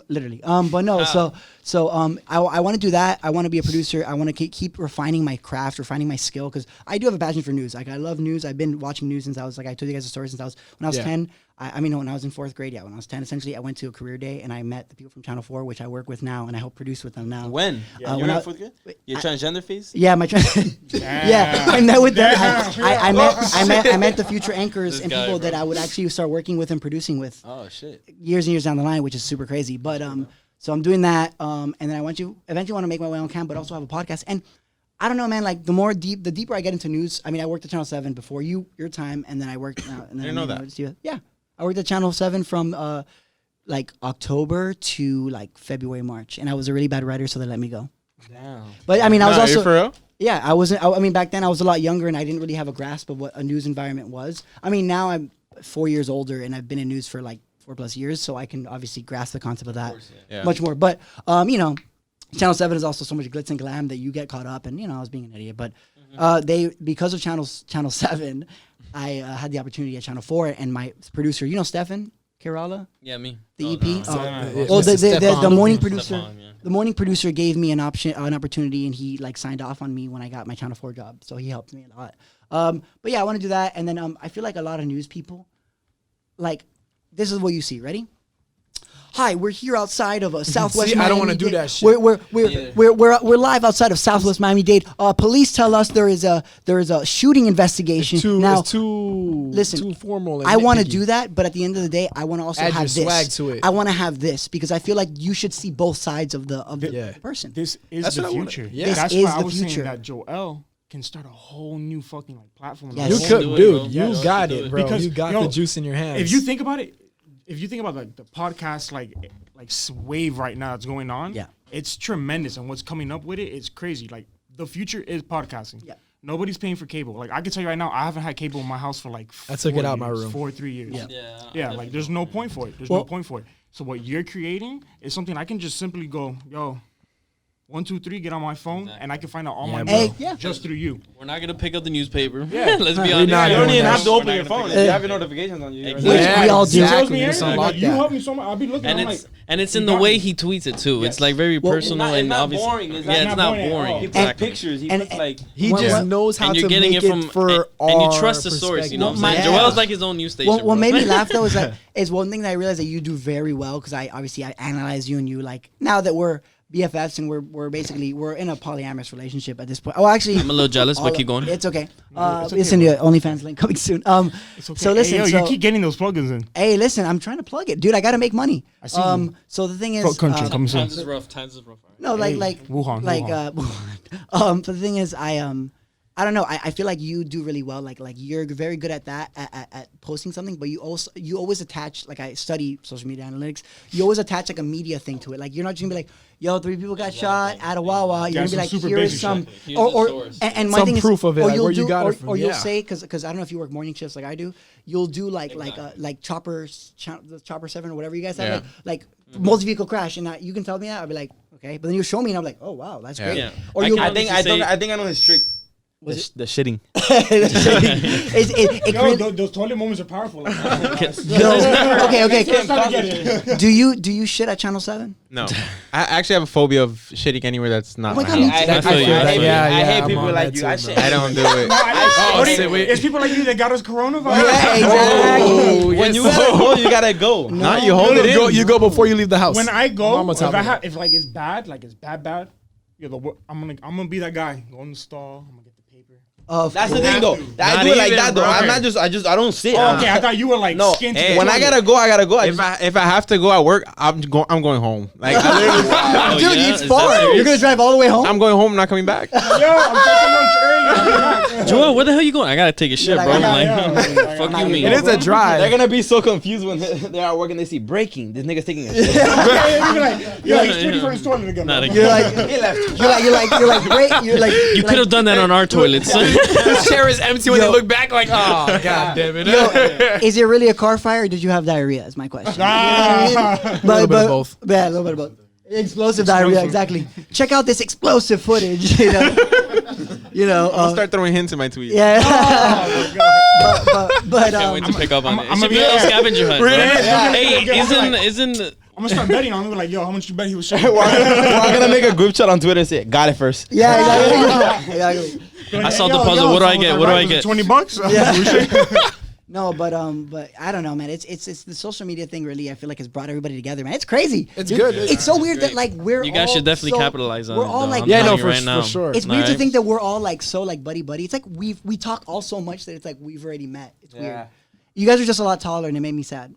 literally. But no. I want to do that. I want to be a producer. I want to keep refining my craft, refining my skill because I do have a passion for news. Like I love news. I've been watching news since I was like I told you guys a story since when I was 10. I mean, when I was in 4th grade, when I was 10, essentially, I went to a career day and I met the people from Channel 4, which I work with now, and I help produce with them now. When? when You're I- not fourth grade? Your transgender phase? Yeah, my yeah, I met with them. I met the future anchors This and guy, people bro. that I would actually start working with and producing with Oh shit. years and years down the line, which is super crazy. But so I'm doing that, and then I eventually want to make my way on cam, but also have a podcast. And I don't know, man. Like the deeper I get into news. I mean, I worked at Channel 7 before your time, and then I worked. And then didn't know that. Yeah, I worked at Channel 7 from like October to like February, March, and I was a really bad writer, so they let me go. Damn. But I mean, I was Nah, also you for real? yeah, I wasn't. I mean, back then I was a lot younger, and I didn't really have a grasp of what a news environment was. I mean, now I'm 4 years older, and I've been in news for like 4+ years, so I can obviously grasp the concept of that Yeah. much more. But you know, Channel 7 is also so much glitz and glam that you get caught up, and you know, I was being an idiot. But because of Channel 7, I had the opportunity at Channel 4, and my producer, you know, Stefan Kerala, Yeah, me. the Oh, EP. no. Oh, the Stefan. morning producer. Stefan, yeah. The morning producer gave me an opportunity, and he like signed off on me when I got my Channel 4 job. So he helped me a lot. But yeah, I want to do that, and then I feel like a lot of news people, like, this is what you see. Ready? hi, we're here outside of Southwest See, I don't wanna Miami-Dade. do that shit. We're live outside of Southwest Miami-Dade. Police tell us there is a shooting investigation. It's too listen, too formal. And I want to nitpicky. do that, but at the end of the day, I want to also Add have your this. swag to it. I want to have this because I feel like you should see both sides of the person. This is That's the what I wanna- future. yeah. This That's is why I the was future. saying that Joel can start a whole new fucking like platform. Yes. You Let's could, do it, dude. bro. You Let's got do it, it. bro. Because, you got yo, the juice in your hands. If you think about it, like the podcast like wave right now that's going on, Yeah. it's tremendous, and what's coming up with it is crazy. Like the future is podcasting. Yeah. Nobody's paying for cable. Like I can tell you right now, I haven't had cable in my house for like I took 4 it out my years, room. 3 years. Yeah. Yeah, like there's no point for it. There's no point for it. So what you're creating is something I can just simply go, yo, 1, 2, 3, get on my phone, and I can find out all my bro. mail just through you. We're not gonna pick up the newspaper. Yeah. Let's be We're honest. not You don't doing even that. have to open We're your not phone. gonna If you have your notifications on you. Exactly. Yeah, we all do. He tells exactly. me Just everything. unlock Like, you that. help me so much. I'll be looking. And I'm it's like, and it's you in the got way me. he tweets it too. Yes. It's like very personal it's and not obvious. boring. It's Yeah, not it's not boring at boring. all. He puts Exactly. pictures. He And- puts like. He What- just what- knows how And to you're getting make it from for and you our trust the source. You know what I'm saying? Yeah. Joel's like his own news station. What made bro. me laugh though is one thing that I realized that you do very well because I analyze you and you like now that we're BFFs and we're basically in a polyamorous relationship at this point. Oh, actually, I'm a little jealous, but keep going. It's okay. it's okay, Listen to OnlyFans link coming soon. It's okay. So listen, hey, yo, so, you keep getting those plugins in. hey, listen, I'm trying to plug it, dude. I got to make money. I see you. So the thing is, Fuck country, coming soon. Times is rough. Times is rough. All right. no, Hey, like Wuhan, but the thing is, I don't know. I feel like you do really well. Like you're very good at that at posting something, but you always attach, like I study social media analytics. You always attach like a media thing to it. Like you're not just gonna be like, yo, 3 people got shot at a Wawa. You're Yeah, gonna be like, some super here is basic some, shit. Here's the source. and my Some thing proof is, of it, or like you'll where you do, got or, it from, or you'll yeah. say, because I don't know if you work morning shifts like I do. You'll do like Chopper 7 or whatever you guys have, Yeah. like multi-vehicle crash, and you can tell me that. I'll be like, okay, but then you show me, and I'm like, oh wow, that's Yeah. great. Yeah. Or I you, can I think honestly say- I think I know his trick. The shitting. it Yo, creates- those toilet moments are powerful. Like, okay. Do you shit at Channel 7? No, I actually have a phobia of shitting anywhere that's not Oh my my God, me house. too. I feel you. I hate Yeah, I'm people on like that you. too, I bro. shit. I don't do it. oh, shit, wait. it's people like you that got us coronavirus. Yeah, exactly. Oh, When yes. you gotta go, you gotta go. Not you hold it in. You go before you leave the house. When I go, Mama if taught me I that. have, if like it's bad, I'm gonna be that guy. Go in the stall. I'm gonna get the paper. That's the thing, though. I Not do it like even, that, though. bro. I'm not just. I don't sit. Oh, okay, I thought you were like No, skin to hey, the when I toilet. gotta go, I gotta go. If I have to go at work, I'm going home. Like I literally, Oh, Dude, yeah? it's Is far. that serious? You're gonna drive all the way home. I'm going home, not coming back. Yo, I'm taking lunch early. Joel, where the hell you going? I gotta take a shit, like, bro. yeah, Like, fuck you, mean? it is a drive. They're gonna be so confused when they're at work and they see breaking. This nigga's taking a shit. Yo, he's 24 in his toilet again. Not bro. again. You're like, He left. you're like, great. You're like, You could have done that on our toilets. The chair is empty when Yo. you look back. Like, oh god damn it. Is it really a car fire or did you have diarrhea? Is my question. Ah. A little bit of both. Yeah, a little bit of both. Explosive diarrhea, exactly. Check out this explosive footage. I'll start throwing hints in my tweets. Yeah. but Can't wait to pick up on it. It I'm should a- be a little scavenger hunt, bro. Hey, Yeah. isn't I'm gonna start betting on him. Like, yo, how much you bet he was shooting? We're gonna make a group chat on Twitter and say, got it first. yeah, exactly. I solved the puzzle. What do I get? What do I get? $20? Yeah. No, but I don't know, man. It's the social media thing. Really, I feel like has brought everybody together, man. It's crazy. It's good. It's so weird that like we're You guys all should definitely so- capitalize on we're it. all though. like I'm Yeah, telling no, you for right now. sure. It's weird to Alright. think that we're all like so like buddy buddy. It's like we talk all so much that it's like we've already met. It's weird. Yeah. You guys are just a lot taller, and it made me sad.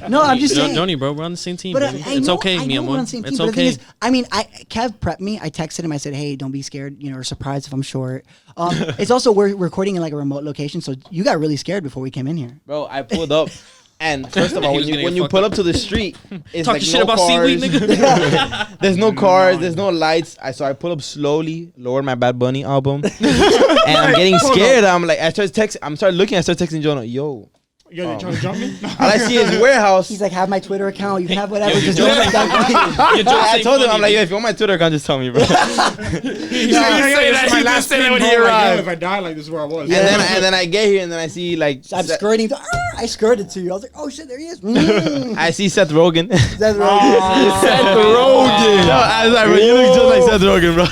No, I'm just saying. Don't you, bro? We're on the same team, But baby. I It's know, okay, I me know and we're on one. the same team, It's but the thing okay. is, I mean, Kev prepped me. I texted him. I said, "Hey, don't be scared, or surprised if I'm short." It's also we're recording in like a remote location, so you got really scared before we came in here. Bro, I pulled up. And first of all, He when was gonna you get fucked pull up. up to the street, it's Talk like shit no about cars. seaweed, nigga. There's no cars, there's no lights. So I pull up slowly, lower my Bad Bunny album, and I'm getting scared. I'm like, I start looking, I start texting Jonah, yo. Yo, they trying to jump me? All I see is warehouse. He's like, "Have my Twitter account. You can have whatever. Yo, just you don't joke. like Your jokes I ain't told him, funny, I'm like, yo, dude. if you want my Twitter account, just tell me, bro. He's say that, he did say that when he arrived. If I die, like, this is where I was. And then I get here and then I see like I'm skirting. I skirted to you. I was like, "Oh shit, there he is." Mm. I see Seth Rogen. That's right. Seth Rogen. No, I was like, bro, you look just like Seth Rogen, bro.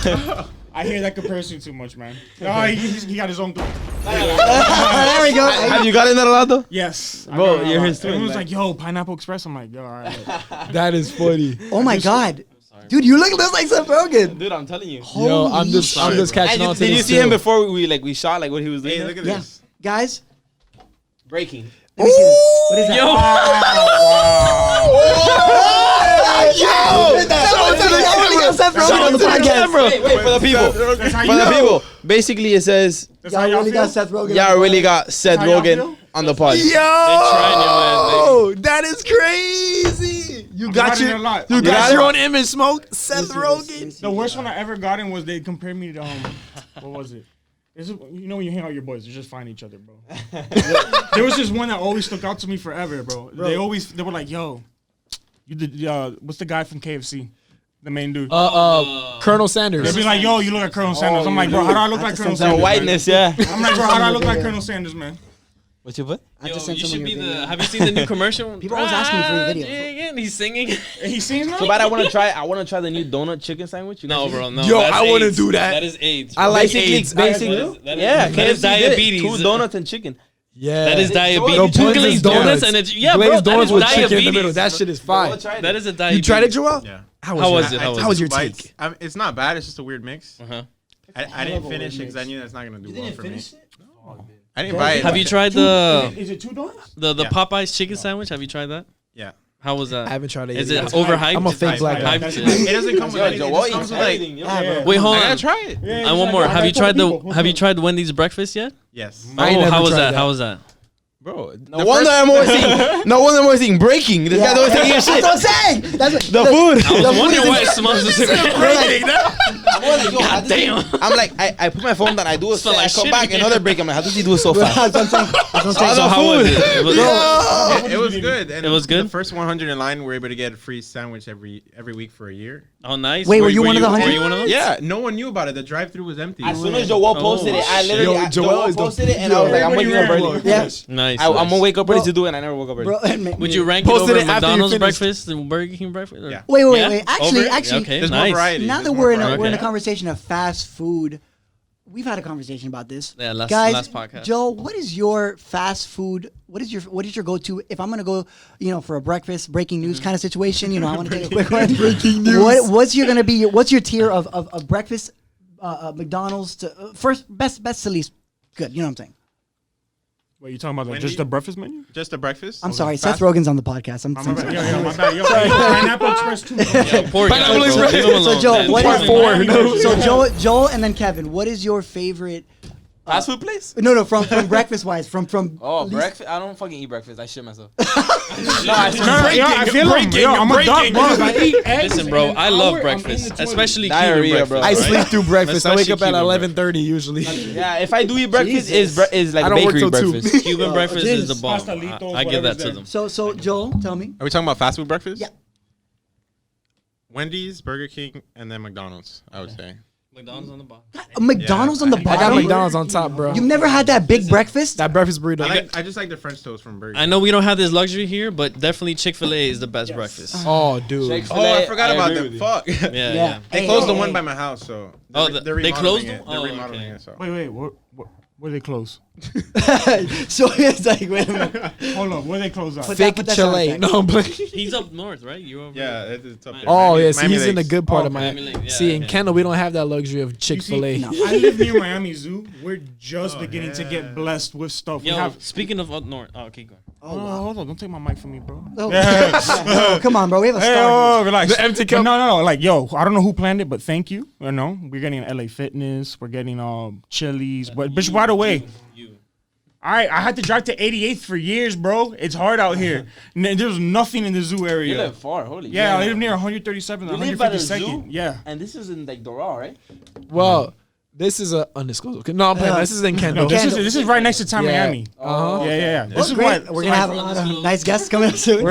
I hear that comparison too much, man. Oh, he got his own. There we go. Have you gotten that a lot though? Yes, Bro, you're his twin. Everyone's man. like, "Yo, Pineapple Express." I'm like, "Yo, all right." That is funny. Oh my god, dude, you look just like Seth Rogen. Dude, I'm telling you. Yo, I'm just catching on to Did you this see him too. before we shot like what he was doing? Hey, there? look at Yeah, this. guys. Breaking. Let me see this. What is that? Seth Rogen on the podcast. Wait for the people. That's how For you the know. people. Basically, it says That's how Y'all y'all really feel. got Seth Rogen. y'all really got Seth how y'all Rogen feel? on the pod. Yo, that is crazy. You got not even your, gonna lie. you I'm got not your even- own image, Smoke. Seth Rogen. The worst one I ever gotten was they compared me to what was it? This is, you know when you hang out with your boys, you just find each other, bro. There was this one that always stuck out to me forever, bro. They were like, "Yo, you did what's the guy from KFC, the main dude?" Colonel Sanders. They'd be like, "Yo, you look like Colonel Sanders." I'm like, "Bro, how do I look like Colonel The Sanders?" whiteness, yeah. Man? I'm like, "Bro, how do I look like Colonel Sanders, man?" What's your what? I Yo, just sent you should someone be your the. video. Have you seen the new commercial? People always ask me for your video. And he's singing. He sings now. So bad. I want to try the new donut chicken sandwich. You No, guys bro, no. Yo, that's I wouldn't AIDS. do that. That is AIDS. I bro. like Basically, AIDS. basically, That is- yeah. that is KFC did diabetes. 2 donuts and chicken. Yeah. That is diabetes. No, Two Glazed glazed donuts. donuts and it's bro. Glazed That donuts is with chicken in the diabetes. middle. That shit is fire. That is a diabetes. You tried it, Joel? Yeah. How was it? I How took How was two your bites. take? It's not bad. It's just a weird mix. Uh-huh. I didn't finish it because I knew that's not gonna do well for me. I didn't buy it. Have you tried the Is it 2 donuts? the Yeah. Popeyes chicken sandwich? Have you tried that? Yeah. How was that? I haven't tried it Is yet. it overhyped? I'm a fake black guy. Hyped? It doesn't come with Yo, anything. Joel It just eats comes with like. everything. yo. Yeah. Wait, hold I on. gotta try it. And one more. Have you tried the Wendy's breakfast yet? Yes. I ain't Oh, never how was tried that? that. How was that? Bro. No wonder I'm always seeing. No wonder I'm always seeing breaking. This guy's always taking shit. That's what I'm saying. That's what, The food. I was wondering why it smells the same. I'm always like, yo, how does he- Damn. I'm like, I put my phone down. I do a Smell set. I like come shit back in here. another break. I'm like, how does he do it so fast? That's what I'm saying. That's what I'm saying. So how was it? It was- It was good. And It was good? The first 100 in line were able to get a free sandwich every week for a year. Oh, nice. Wait, were you one of the Were 100? you one of them? Yeah, no one knew about it. The drive-through was empty. As soon as Joel posted it, I literally, Yo, Joel Joel is the- posted it, and I was like, I'm waking up early. Yeah. Nice. I'm gonna wake up ready Bro. to do it, and I never woke up early. Bro, Would you rank it Posted over it after you McDonald's finished. breakfast and Burger King breakfast? or- Yeah. Wait. Yeah? Actually, Over? Okay, There's nice. more variety. now that There's we're in more a, we're in a Okay. conversation of fast food, we've had a conversation about this. Yeah, last Guys, podcast. Joe, what is your fast food? What is your go-to if I'm gonna go, for a breakfast breaking news kind of situation? I want to take a quick one. Breaking news. What's gonna be? What's your tier of breakfast? McDonald's to first best to least good. You know what I'm saying? Wait, you talking about Wendy? just the breakfast menu? Just a breakfast. I'm sorry, Fast- Seth Rogen's on the podcast. I'm My sorry. bad. Yo, my bad. Yo, Pineapple Express 2. Yeah, poor guy, Pineapple bro. Express. Leave him alone. So Joe, man. what Part is four, no. So Joel and then Kevin, what is your favorite? Fast food place? No, from breakfast wise, from Oh, least- breakfast? I don't fucking eat breakfast. I shit myself. No, I feel him. Yo, I'm a dog, bro. If I eat eggs Listen, bro, in I an love hour, I'm in breakfast, the toilet. especially Diarrhea, Cuban bro. I breakfast. sleep through breakfast. I wake up at Especially 11:30 usually. Yeah, if I do eat breakfast, is like I don't work bakery till 2. breakfast. Cuban breakfast is the Jesus. bomb. Pastelitos, I give that whatever's to there. them. So Joel, tell me. Are we talking about fast food breakfast? Yeah. Wendy's, Burger King, and then McDonald's. I would say. McDonald's on the bottom. McDonald's on the I I got bottom. McDonald's on top, bro. You've never had that big breakfast? That breakfast burrito. I just like the French toast from Burger King. I know we don't have this luxury here, but definitely Chick-fil-A is the best breakfast. Oh, dude. Chick-fil-A, Oh, I forgot about agree them. with you. Fuck. Yeah, Yeah. yeah. They Hey, closed the hey, one hey. by my house, so Oh, they're they remodeling closed it. them? They're Oh, remodeling okay. it. So Wait, where they close? So it's like, wait a minute. Hold on, where they close at? Put Fake that sound Chile. effect. No, I'm playing. He's up north, right? You're over yeah, it's up there. Oh, Miami- yeah. See, Miami he's in the Lakes. good part Oh, of Miami. Miami Lakes, yeah, See, in okay. Kendall, we don't have that luxury of You Chick see, fil A. No. I live near Miami Zoo. We're just beginning to get blessed with stuff. We Yo, have. speaking of up north. Oh, keep going. Oh, hold on! Don't take my mic from me, bro. Oh, oh, come on, bro. We have a Hey, star. oh, relax. The empty But cup. no. Like, yo, I don't know who planned it, but thank you. We're getting LA Fitness. We're getting Chili's. But bitch, by the way, I had to drive to 88th for years, bro. It's hard out here. There's nothing in the zoo area. You live far, holy. Yeah, I live near 137th, You live by the 152nd. zoo? Yeah. And this is in like Doral, right? Well, this is a undisclosed. No, I'm playing. This is in No, Kendall. this is right next to Town Yeah. Miami. Uh-huh. Yeah. This is Great. what We're going to have a lot of nice guests coming up soon.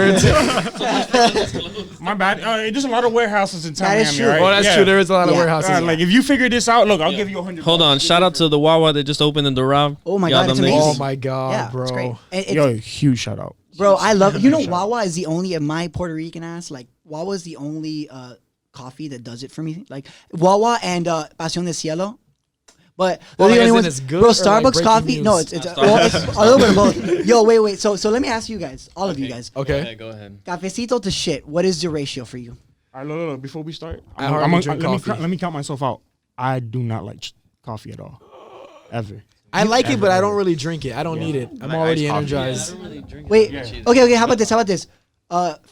my bad. There's a lot of warehouses in Town That Miami, is true. right? Oh, that's Yeah. true. There is a lot of Yeah. warehouses. Like if you figure this out, look, I'll give you 100. Hold on. Shout out to the Wawa that just opened in Doral. Oh my Y'all God, it's them niggas. amazing. Oh my god, Yeah, bro. it's great. Yo, huge shout out. Bro, I love. Wawa is the only, in my Puerto Rican ass, like Wawa is the only coffee that does it for me. Like Wawa and Pasión de Cielo. But Well, they're the as only in ones. it's good Bro, or, like, Starbucks breaking coffee. news? No, it's a little bit of both. Yo, wait. So let me ask you guys, all of you guys. Okay. Go ahead. Cafecito to shit. What is the ratio for you? All right, look. Before we start, I hardly drink coffee. Let me count myself out. I do not like coffee at all, ever. I like it, but I don't really drink it. I don't need it. I'm Like already iced coffee. energized. I don't really drink Wait. it. Okay. How about this?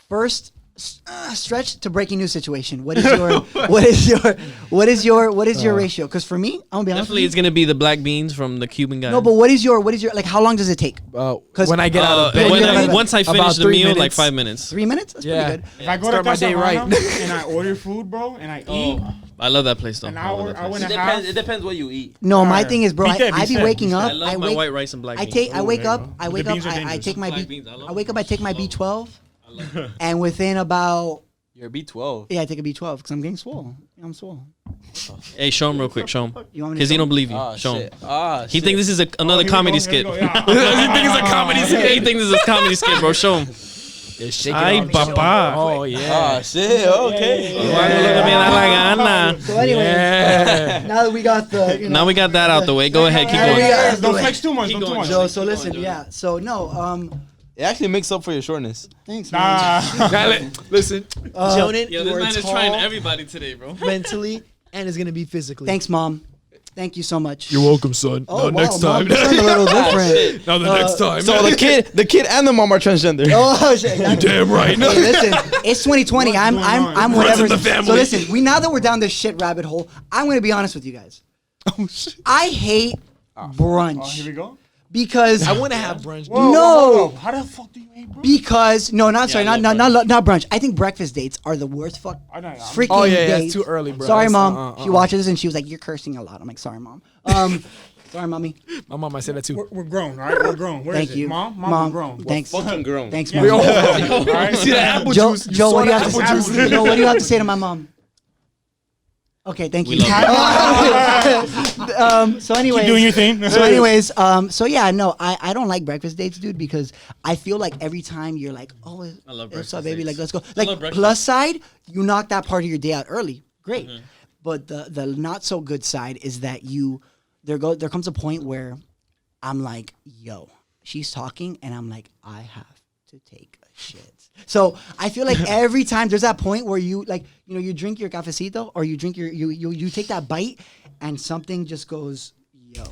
First stretch to breaking news situation. What is your ratio? Because for me, I'm gonna be honest. Definitely, it's gonna be the black beans from the Cuban guy. No, but what is your like? How long does it take? When I get out of bed, when I- once I about finish the 3 meal, like minutes. 5 minutes. 3 minutes? That's Yeah. pretty good. If I go Start to my day right. and I order food, bro, and I eat Oh, I love that place though. an I love hour, that hour place. and It a half. depends. It depends what you eat. No, my Alright. thing is, bro, Be fair, I be be fair, waking be up. I love my white rice and black beans. I wake there you up. go. I The wake up. beans are I dangerous. take my Black B. beans, I love I wake up. I take my them. B12, I love it. and within about You're B12. I take a B12 because I'm getting swole. I'm swole. Hey, show him real quick. Show him. You want me to Because he show don't him? believe you. Ah, show him. shit. Ah, He thinks this is another Here we comedy go, here skit. we He go, yeah. thinks it's a comedy skit. He thinks it's a comedy skit, bro. Show him. Ay, papá. Oh yeah. Ah, shit. Okay. Why you look at me like Ana? So anyway, now that we got the Now we got that out the way. Go ahead, keep Now we going. got- Don't flex too much. Keep Don't too going, much. Joe. So listen, yeah. So no, It actually makes up for your shortness. thanks, man. Nah. Listen, Jonan, Yo, you this are man is tall trying everybody today, bro. mentally and is gonna be physically. Thanks, mom. Thank you so much. You're welcome, son. Oh, no, wow, next Mom, time. you sound a little different. no, the next time. So the kid, and the mom are transgender. Oh shit! Damn right. Hey, listen, it's 2020. I'm Runs whatever. in the family. So listen, now that we're down this shit rabbit hole, I'm gonna be honest with you guys. Oh shit. I hate brunch Oh, here we go. because I want to have brunch. No. Whoa. How the fuck do you hate, bro? because no, not sorry, I not love not brunch. I think breakfast dates are the worst freaking Oh yeah, dates. it's too early, bro. Sorry, That's- mom. She watches this and she was like, "You're cursing a lot." I'm like, "Sorry, mom." Sorry, mommy. My mom, I said that too. We're grown, all right? We're grown. Where is Thank it? you, Mom, we're grown. Thanks, Fucking grown. thanks, Yeah, mom. all right? See that apple Joe, juice? Joe, saw what do you that have to apple say? juice? Joe, what do you have to say to my mom? Okay, thank you. We love So anyways, Keep doing your thing. So yeah, no, I don't like breakfast dates, dude, because I feel like every time you're like, oh, I love what's up, breakfast baby? dates. Like, let's go. love Like, breakfast. plus side, you knock that part of your day out early. Great. But the not so good side is that there comes a point where I'm like, yo, she's talking, and I'm like, I have to take a shit. So I feel like every time there's that point where you drink your cafecito or you drink you take that bite and something just goes, yo.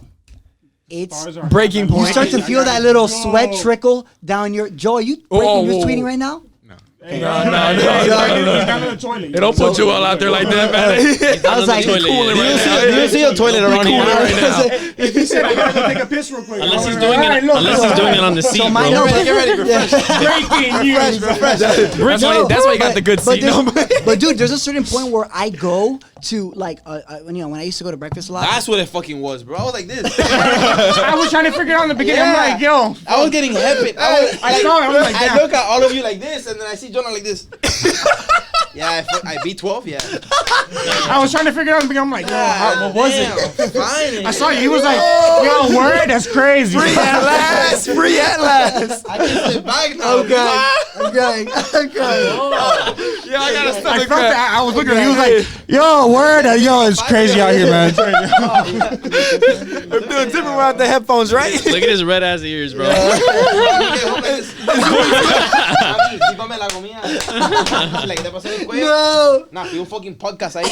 It's Breaking you point. start to feel that little sweat trickle down your Joe. Are you breaking news tweeting right now? He's down in the toilet. They don't put you all out there like that, man. I was like, Cooling You right don't see- now. you don't see a toilet around here. Right now. If he said I gotta go take a piss real quick. Unless he's All doing right, it. look, Unless he's doing it on the seat, so my bro. no, Get ready, breaking news. That's why you got the good seat. But dude, there's a certain point where I go to like when I used to go to breakfast a lot. That's what it fucking was, bro. I was like this. I was trying to figure it out in the beginning. I'm like, yo. I was getting heavy. I saw it. I was like, I damn. look at all of you like this, and then I see Jonah like this. Yeah, I B12. Yeah. I was trying to figure it out in the beginning. I'm like, yo, what was it? Fine. I saw you. He was like, yo, word? That's crazy. Free at last. Free at last. I can sit back now. Okay. Okay. Yeah, I got a I stomach felt cramp. that. I was looking at him. He was like, yo, word? Yo, it's crazy out here, man. I'm doing different without the headphones, right? Look at his red ass ears, bro. Dígame la comida. La que te pasó en el cuello. No. Nah, fui un fucking podcast ahí.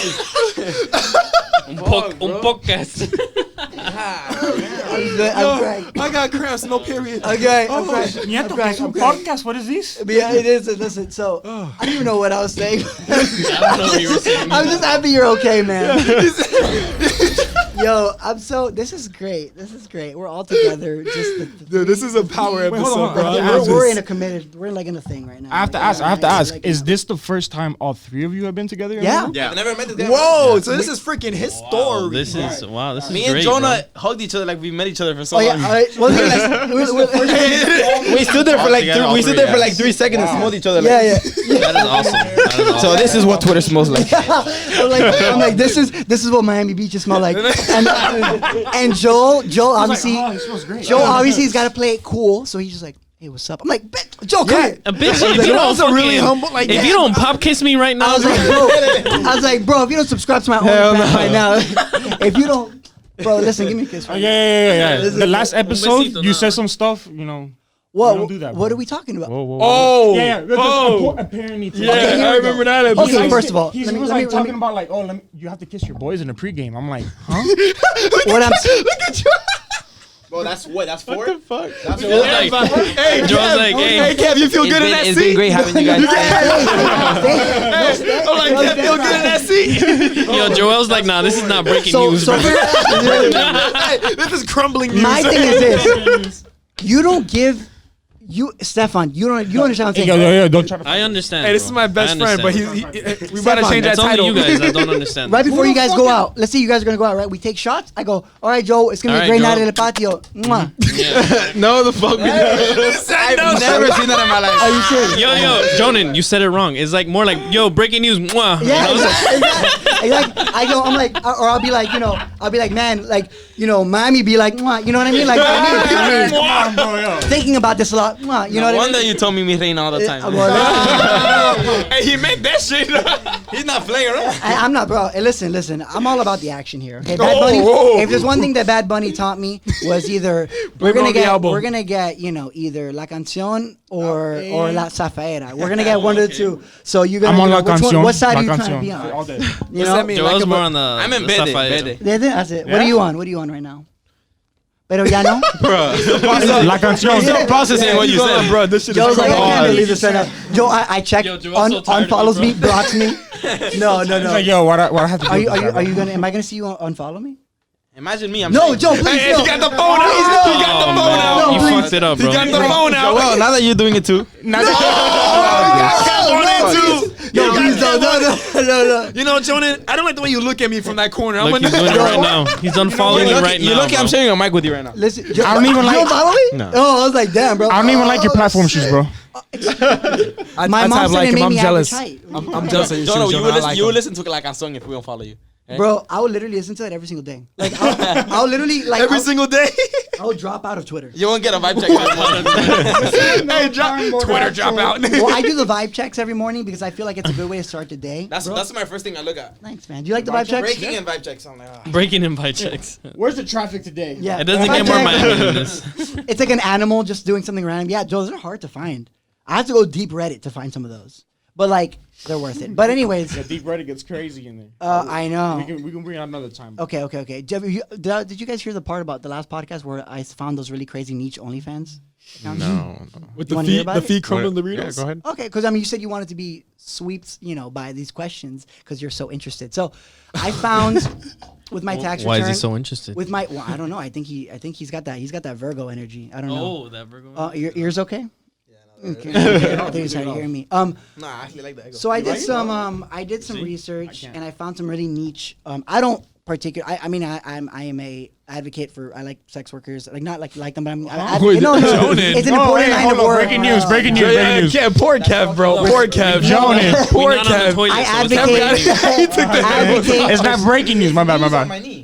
Un podcast. I'm good. I'm crying. I got cramps, no period. Okay. I'm crying. Nieto, I'm que crying. es un I'm crying. podcast. What is this? Yeah, it is. Listen, so I don't even know what I was saying. I don't know what you were saying. I'm just happy you're okay, man. Yo, this is great. This is great. We're all together. Dude, this is a power episode, hold on. bro. We're like in a thing right now. I have to ask. Is this the first time all three of you have been together? Yeah. I never met this guy. Whoa, so this is freaking his story. This is Me and great, Jonah hugged each other like we met each other for so Oh yeah. long. All right. Well, We stood there for like Altogether, all we stood three, there for yeah. like 3 seconds and smelled each other. Like, yeah. bro. That is awesome. That is awesome. So this is what Twitter smells like. I'm like, this is what Miami beaches smell like. And Joel obviously, It smells great. Joel obviously has got to play it cool, so he's just like, hey, what's up? I'm like, Joe, come here. A bitch, if you Joel's don't a really fucking- humble. Like, If you don't pop kiss me right now, I was like, bro, if you don't subscribe to my OnlyFans right now, if you don't, bro, listen, give me a kiss. Oh, yeah. The last episode, besito you now. said some stuff, you know. What? don't do that, What bro. are we talking about? oh, Yeah. oh, Apparently. yeah, Okay, here I we remember go. that episode. Okay, first of all, he let me- was let me- like let talking me- about like, oh, you have to kiss your boys in the pregame. I'm like, huh? What I'm Look at you. Bro, that's four. What the fuck? That's Joel's four. like, Hey, Joel's Kev, like, hey, Kev, you feel good in that It's been seat? great having you guys. I'm like, Kev, feel good in that seat? yo, Joel's like, nah, this is not breaking so, news, so bro. Hey, this is crumbling news. my thing is this: you don't give Stefan. You understand what I'm saying? Yo, don't try to. I understand. Hey, this is bro. my best I friend, but understand. we about to change that It's only title. you guys that don't understand. Right before Who you the guys fuck go is- out, let's say you guys are gonna go out, right? We take shots. I go, all right, Joe, it's gonna be a All great right, night Joe. at the patio. Mwah. Yeah. No, the fuck. I've never seen that in my life. Are you serious? Yo, Jonan, you said it wrong. It's like more like, yo, breaking news. Mwah. Yeah, You know? exactly. I'm like, or I'll be like, man, like, Miami be like, mwah, you know what I mean? Like, I mean, Come on, bro, yo. thinking about this a lot, mwah, you know what I mean? Wonder you told me mi reina all the time. Hey, he meant that shit. He's not playing around. I'm not, bro. Hey, listen. I'm all about the action here. Okay, Bad Oh, Bunny. whoa. If there's one thing that Bad Bunny taught me was either we're Bring on the gonna album. get either La Canción or La Zafaera. We're gonna get one of the two. So you're gonna I'm on La which one- Canción. what side La are you trying Canción. to be on? All day. You What's know? that mean? Joel's Like a- more on the. I'm in the bed. Zafaera. That's it. What are you on? What are you on right now? Pero ya no. La canción. Yeah. Processing what you said. Bro, this shit Joe's is like, I can't crazy. believe this right now. Joe, I checked. Yo, Joel's so tired of unfollows me, me, bro. blocks me. No. He's like, yo, what I have to do? Are with this guy, bro? you? Am I gonna see you unfollow me? Imagine me. I'm No, saying- Joe, please. Hey, no. he got the phone out. He got the Oh, phone man. out. You please. fucked it up, He bro. got the phone out. Well, now that you're doing it too. No, please, no. You know, Jonan, I don't like the way you look at me from that corner. I'm Look, he's gonna doing it right now. He's unfollowing you right You're now. lucky I'm bro. sharing a mic with you right now. Listen, I don't even you like- don't follow me? No. Oh, I was like, damn, bro. I don't even like your platform shoes, bro. My mom said it made I'm me jealous. average height. I'm jealous of your shoes, Jono, Jonan. you will listen to like a song if we don't follow you. Bro, I would literally listen to it every single day. Like, I'll literally, like, Every single day. I'll drop out of Twitter. You won't get a vibe check. Hey, Twitter drop out. Well, I do the vibe checks every morning because I feel like it's a good way to start the day. That's my first thing I look at. Thanks, man. Do you like the vibe checks? Breaking and vibe checks. I'm like, ah. Breaking in by checks. Where's the traffic today? Yeah. It doesn't Vibe get more check. Miami than this. It's like an animal just doing something random. Yeah, those are hard to find. I have to go deep Reddit to find some of those. But, like, they're worth it. But anyways, The deep Reddit gets crazy in there. I know. We can bring it out another time. Okay. Did you guys hear the part about the last podcast where I found those really crazy niche OnlyFans accounts? No. With You wanna hear about the it? feet crumbling the Yeah, burritos. go ahead. Okay, because I mean, you said you wanted to be swept, by these questions because you're so interested. So, I found with my tax Why return. is he so interested? With my, I don't know. I think he's got that Virgo energy. I don't know. Oh, that Virgo. Your ears okay? Okay. I don't think you're hearing me. Nah, I actually like that. So I did some research and I found some really niche. I don't particular. I mean, I am a advocate for. I like sex workers. Like not like them, but I'm. Wait, No, Jonan. it's an Oh, important hey, line hold of on. work. Breaking news. Breaking news. Yeah, Breaking news. yeah, poor Kev, bro. Poor Kev. Jonan. Poor We're not on the Kev. toilet, I so it's advocate. advocate. It's not breaking news. My bad. My bad. my knee.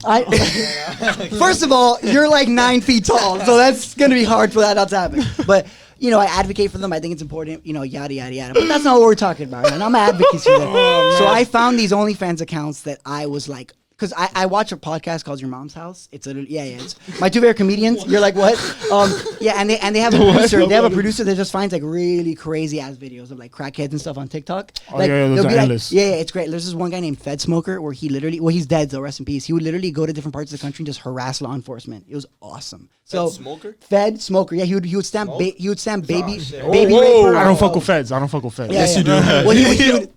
First of all, you're like 9 feet tall, so that's gonna be hard for that not to happen. But I advocate for them. I think it's important. Yada yada yada. But that's not what we're talking about. And I'm an advocate for them. So I found these OnlyFans accounts that I was like. Because I watch a podcast called Your Mom's House. It's literally it's my two favorite comedians. You're like what? And they have a producer. They have a producer that just finds like really crazy ass videos of like crackheads and stuff on TikTok. Oh, Like, yeah, those they'll are be like- endless. yeah, it's great. There's this one guy named Fed Smoker where he literally, he's dead though, rest in peace. He would literally go to different parts of the country and just harass law enforcement. It was awesome. So Smoker? Fed Smoker. Yeah, he would stamp baby Whoa. raper. I don't fuck with feds. I don't fuck with feds. Yeah, Yes, you do. Well,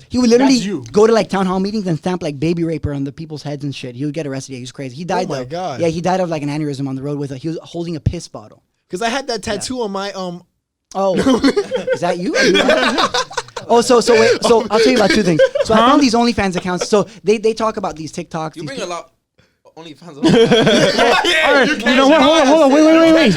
he would literally That's you. go to like town hall meetings and stamp like baby raper on the people's heads and shit. He would get arrested. Yeah, he was crazy. He died my though. God. Yeah, he died of like an aneurysm on the road with he was holding a piss bottle. Because I had that tattoo on my Oh, is that you? Are you Oh, so wait. So I'll tell you about two things. So I found these OnlyFans accounts. So they talk about these TikToks. You these bring a lot. OnlyFans. All right. You know what? Hold on. Wait.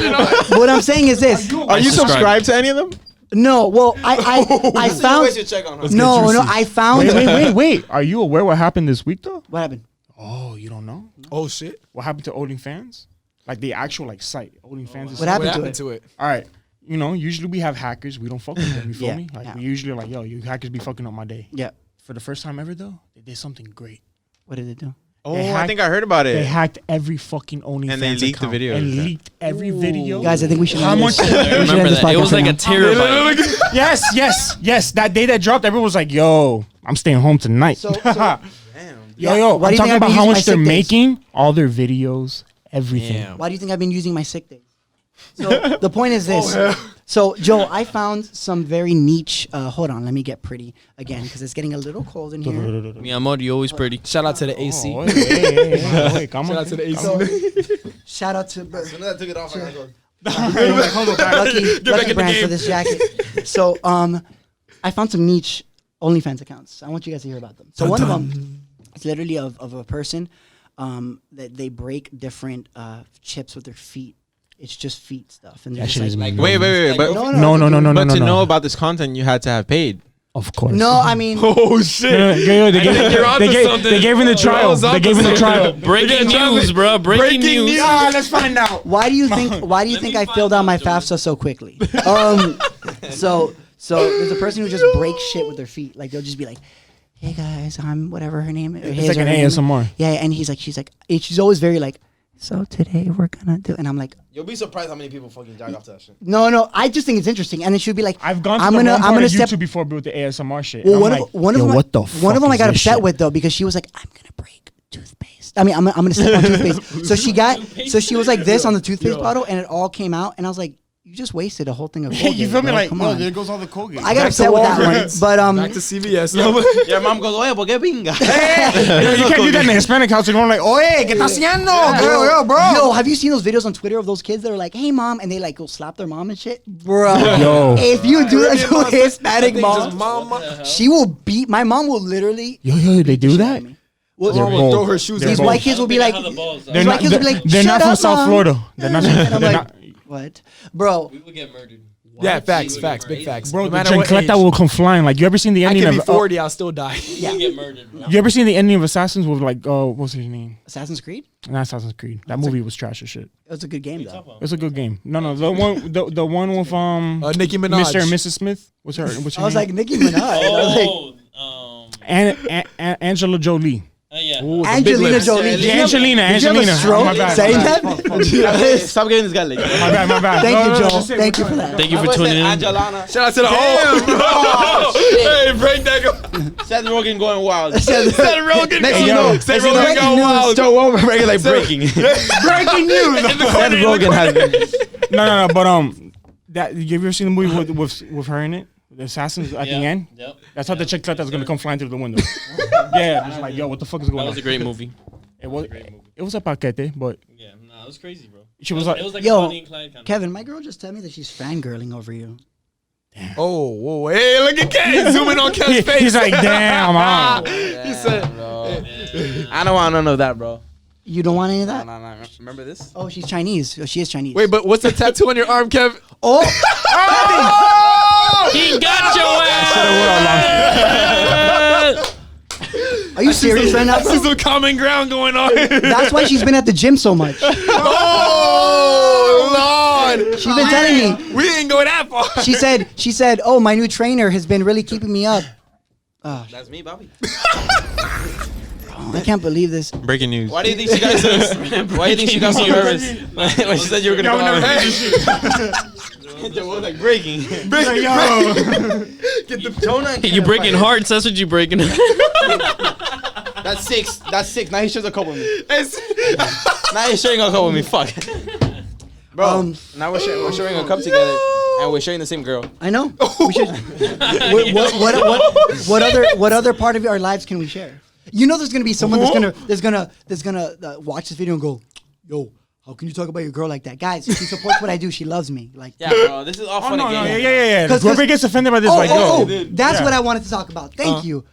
What I'm saying is this. Are you subscribed to any of them? No, well, I found. Where's your check on her? No, I found. Wait. Are you aware what happened this week though? What happened? Oh, you don't know? Oh shit. What happened to OnlyFans? Like the actual like site. OnlyFans. What happened What to happened it? to it? All right. you know, usually we have hackers. We don't fuck with them. You feel Yeah, me? Like yeah. we usually are like, yo, you hackers be fucking up my day. Yeah. For the first time ever though, they did something great. What did it do? Oh, They I hacked- think I heard about They it. hacked every fucking OnlyFans And they leaked the account video. and leaked every video. Guys, I think we should. How end much? this- we should end Remember this that? It podcast was right like a now. terabyte. Yes. That day that dropped, everyone was like, yo, I'm staying home tonight. So- yo, why I'm do you think talking I've about been how using much my they're sick days? making, all their videos, everything. Damn. Why do you think I've been using my sick days? So the point is this. So Joe, I found some very niche. Hold on, let me get pretty again because it's getting a little cold in here. Mi amor, you always pretty. Shout out to the AC. Oh, hey, come Shout on. out to the AC. So, shout out to I took it off. I go, Lucky Brand for this jacket. So I found some niche OnlyFans accounts. I want you guys to hear about them. So one of them is literally of a person that they break different chips with their feet. It's just feet stuff, and they're That just shit is like, Wait. But no, No. but to know about this content, you had to have paid. Of course. No, I mean, Oh shit! They gave him the trial. They gave him the trial. Breaking news, bro. Breaking news. Let's find out. why do you think? Why do you think I filled out my FAFSA so quickly? So there's a person who just breaks shit with their feet. Like they'll just be like, "Hey guys, I'm whatever her name is." It's like an ASMR. Yeah, and she's always very like, "So today we're gonna do," and I'm like, You'll be surprised how many people fucking jack off to that shit. No, I just think it's interesting. And then she'll be like, I've gone to I'm the gonna, wrong I'm part gonna of step. YouTube before with the ASMR shit. Well, I'm one like, of one of yo, them, what the one fuck of them I is got this upset shit? with though because she was like, I'm gonna break toothpaste. I mean, I'm gonna step on toothpaste. So she was like this on the toothpaste bottle, and it all came out, and I was like, you just wasted a whole thing of Colgate. You feel me? bro. Like, Come no, on. there goes all the Colgate. I got Back upset to with that one, Walgreens. but Back to CVS. Your mom goes, oye, ¿por qué pinga? You can't do that in the Hispanic house. You're going like, oye, ¿qué estás haciendo? Yo, bro. Yo, have you seen those videos on Twitter of those kids that are like, "Hey, mom," and they like go slap their mom and shit, bro? Yo. If you do that to a Hispanic Just mom, mom. she will beat. My mom will literally. Yo, they do that? Well, They're Mom will bold. throw her shoes. They're these bold. white kids will be like, They're white not, kids will be like, they're not "Shut from up, South Mom." Florida. They're not. And I'm They're like, not. what, bro? We would get murdered. Yeah, facts, big facts. Bro, no the matter what age, chancleta will come flying. Like, you ever seen the I ending can be of? 40, I'll still die. We would get murdered, bro. You ever seen the ending of Assassins with like, what's his name? Assassin's Creed. Not Assassin's Creed. That movie was trash as shit. It was a good game though. It's a good game. No, the one with Nicki Minaj. Mr. and Mrs. Smith. What's her? What's her I was name? like Nicki Minaj. I was like, Oh, and Angela Jolie. yeah. Ooh, the big Angelina lips. Jolie. Did you have- Angelina. Did you have a stroke My bad. saying My that? Stop getting this guy like. My bad. Thank No, you, no, Joel. just say Thank you what for you- that. Thank you for tuning in. Angelina. Shout out to the Hey, break that. Go. Seth Rogen going wild. Seth Rogen. Next going- you know, Seth next you know, Rogen breaking going news. wild. So over regular breaking. Breaking news. Seth Rogen has been. No, but that you ever seen the movie with her in it? The assassins at the end. Yep. That's how the chick thought that was gonna come flying through the window. Yeah, just like, yo, what the fuck is going That on? was a great movie. It was a paquete, but Yeah, nah, it was crazy, bro. she was like, It was like Yo, a Bonnie and Clyde kind of. Kevin, my girl just told me that she's fangirling over you. Oh, whoa, hey, look at Ken zooming on Ken's face. he's like, damn, huh? He said, I don't want none of that, bro. You don't want any of that? No. Remember this? Oh, she's Chinese. Oh, she is Chinese. wait, but what's the tattoo on your arm, Kev? Oh, He got your ass! are you serious right now, I see bro? some common ground going on. That's why she's been at the gym so much. Oh, Lord. She's been telling me. We didn't go that far. She said, "Oh, my new trainer has been really keeping me up." That's me, Bobby. I can't believe this. Breaking news. Why do you think she got so Why do you think she got so nervous when she said you were gonna go out? It was like breaking. Get the Jonah. You breaking hearts? That's what you breaking. That's six. Now he's sharing a couple with me. Now he's sharing a couple with me. Fuck. Bro, now we're sharing a cup together, and we're sharing the same girl. I know. We should. What other part of our lives can we share? You know, there's gonna be someone that's gonna watch this video and go, "Yo, how can you talk about your girl like that?" Guys, she supports what I do. She loves me. Like, Yeah, bro. This is all Oh fun no, and games. yeah. 'Cause- Whoever gets offended by this, like, oh, yo. that's Yeah. what I wanted to talk about. Thank you.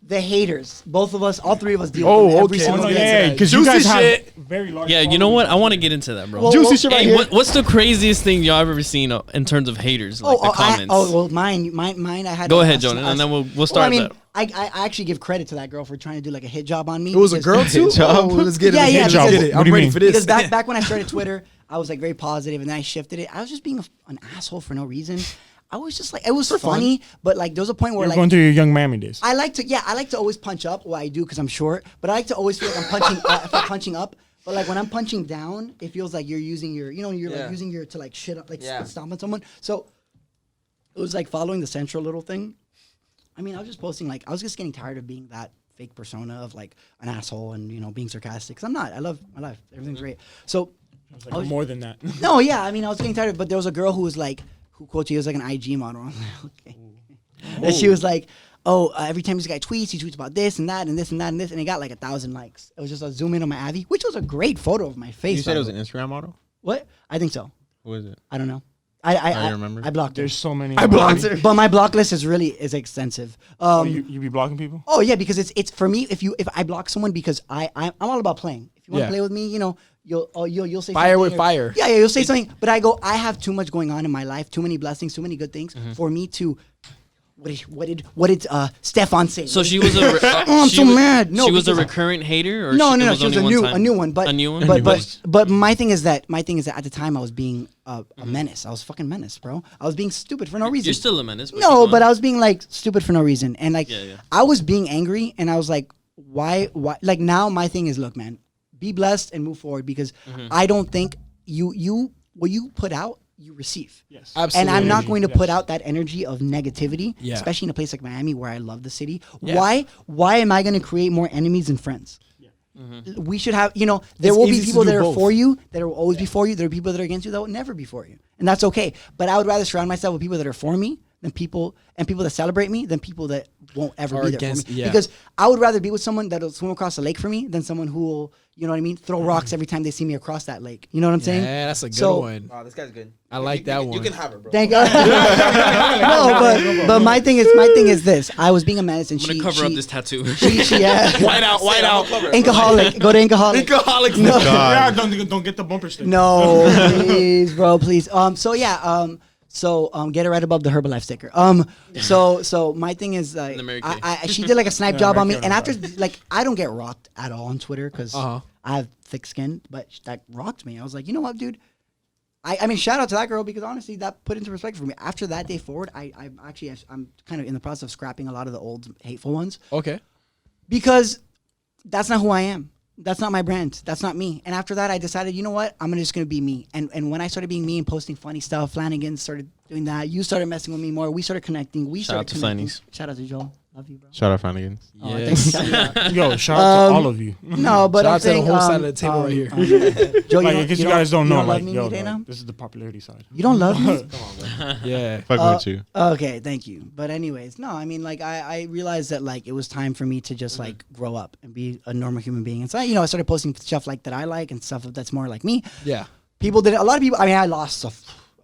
The haters. Both of us, all three of us deal with them every okay. Oh, single no, day. yeah, because you Juicy guys have shit. very large. Yeah, you know what? I want to get into that, bro. Well, Juicy shit right Hey, here. what's the craziest thing y'all ever seen in terms of haters, like the comments? Mine. I had. Go ahead, Jonah, and then we'll Well, start I mean, that. I actually give credit to that girl for trying to do like a hit job on me. It was a because- girl too? job. Oh, let's get it. Yeah, let's yeah, get it. because- Let's get it. What I'm do you ready mean? for this. Because back when I started Twitter, I was like very positive, and then I shifted it. I was just being an asshole for no reason. I was just like, it was funny, but like there was a point where You're like going through your young mammy days. I like to always punch up. Well, I do because I'm short, but I like to always feel like I'm punching if I'm punching up. But like when I'm punching down, it feels like you're using your, you're like using your to like shit up, like stomp on someone. So it was like following the central little thing. I mean, I was just posting like I was just getting tired of being that fake persona of like an asshole and being sarcastic. Cause I'm not. I love my life. Everything's great. So I was more than that. no, yeah. I mean, I was getting tired of it, but there was a girl who was like, who quote you as like an IG model. I was like, okay. And she was like, oh, every time this guy tweets, he tweets about this and that and this and that and this, and it got like 1,000 likes. It was just a zoom in on my Abby, which was a great photo of my face. You said it was an Instagram model? What? I think so. Who is it? I don't know. I I remember. I blocked her. There's so many. I blocked her. But my block list is extensive. You be blocking people? Oh yeah, because it's for me. If I block someone because I'm all about playing. If you want to play with me, you'll say Fire something with fire. Yeah, you'll say something. But I have too much going on in my life, too many blessings, too many good things for me to. What did Stefan say? So she was a. I'm so mad. No, she was a because- recurrent hater, or No, it she was a only new one time? a new one. But A new one? But my thing is that at the time I was being a menace. I was fucking menace, bro. I was being stupid for no reason. You're still a menace. But No, keep but on. I was being like stupid for no reason, and like Yeah. I was being angry, and I was like, why? Like now, my thing is, look, man, be blessed and move forward because I don't think what you put out, you receive. Yes. Absolutely. And I'm not going to put Yes. out that energy of negativity, Yeah. especially in a place like Miami where I love the city. Yeah. Why am I going to create more enemies than friends? We should have, there It's will be easy to people do that are both. for you, that will always be for you. There are people that are against you that will never be for you. And that's okay. But I would rather surround myself with people that are for me than people that celebrate me than people that won't ever Are be there against- for me. yeah. Because I would rather be with someone that'll swim across the lake for me than someone who will, you know what I mean, throw rocks every time they see me across that lake. You know what I'm saying? Yeah, that's a good So- one. Wow, this guy's good. I like that You one. can have it, bro. Thank God. No, but my thing is this. I was being a menace, and I'm gonna cover up this tattoo. White out. Inkaholic. Go to Inkaholic. Alcoholics. No. Yeah, don't get the bumper sticker. No, please, bro, please. So get it right above the Herbalife sticker. So my thing is like, The Mary Kay. she did like a snipe Yeah, job on me, Mary Kay and on after like I don't get rocked at all on Twitter because Uh-huh. I have thick skin, but that rocked me. I was like, you know what, dude. I mean, shout out to that girl because honestly, that put into perspective for me. After that day forward, I'm kind of in the process of scrapping a lot of the old hateful ones Okay. because that's not who I am. That's not my brand. That's not me. And after that, I decided, you know what? I'm just gonna be me. And when I started being me and posting funny stuff, Flanagan started doing that. You started messing with me more. We started connecting. Shout out to Flannies. Shout out to Joel. Love you, bro. Shout out Flanagan. Oh, Yes. thanks. Shout out. Yo, shout out to all of you. No, but Shout I'm out to the saying, whole side of the table right here. Joe, Like, in case you guys don't know, love like, me, yo, Dana? like, this is the popularity side. You don't love me? Yeah. Fucking with you. Okay, thank you. But anyways, no, I mean, like, I realized that, like, it was time for me to just, like, grow up and be a normal human being. And so, I started posting stuff, like, that I like and stuff that's more like me. Yeah. A lot of people, I mean, I lost a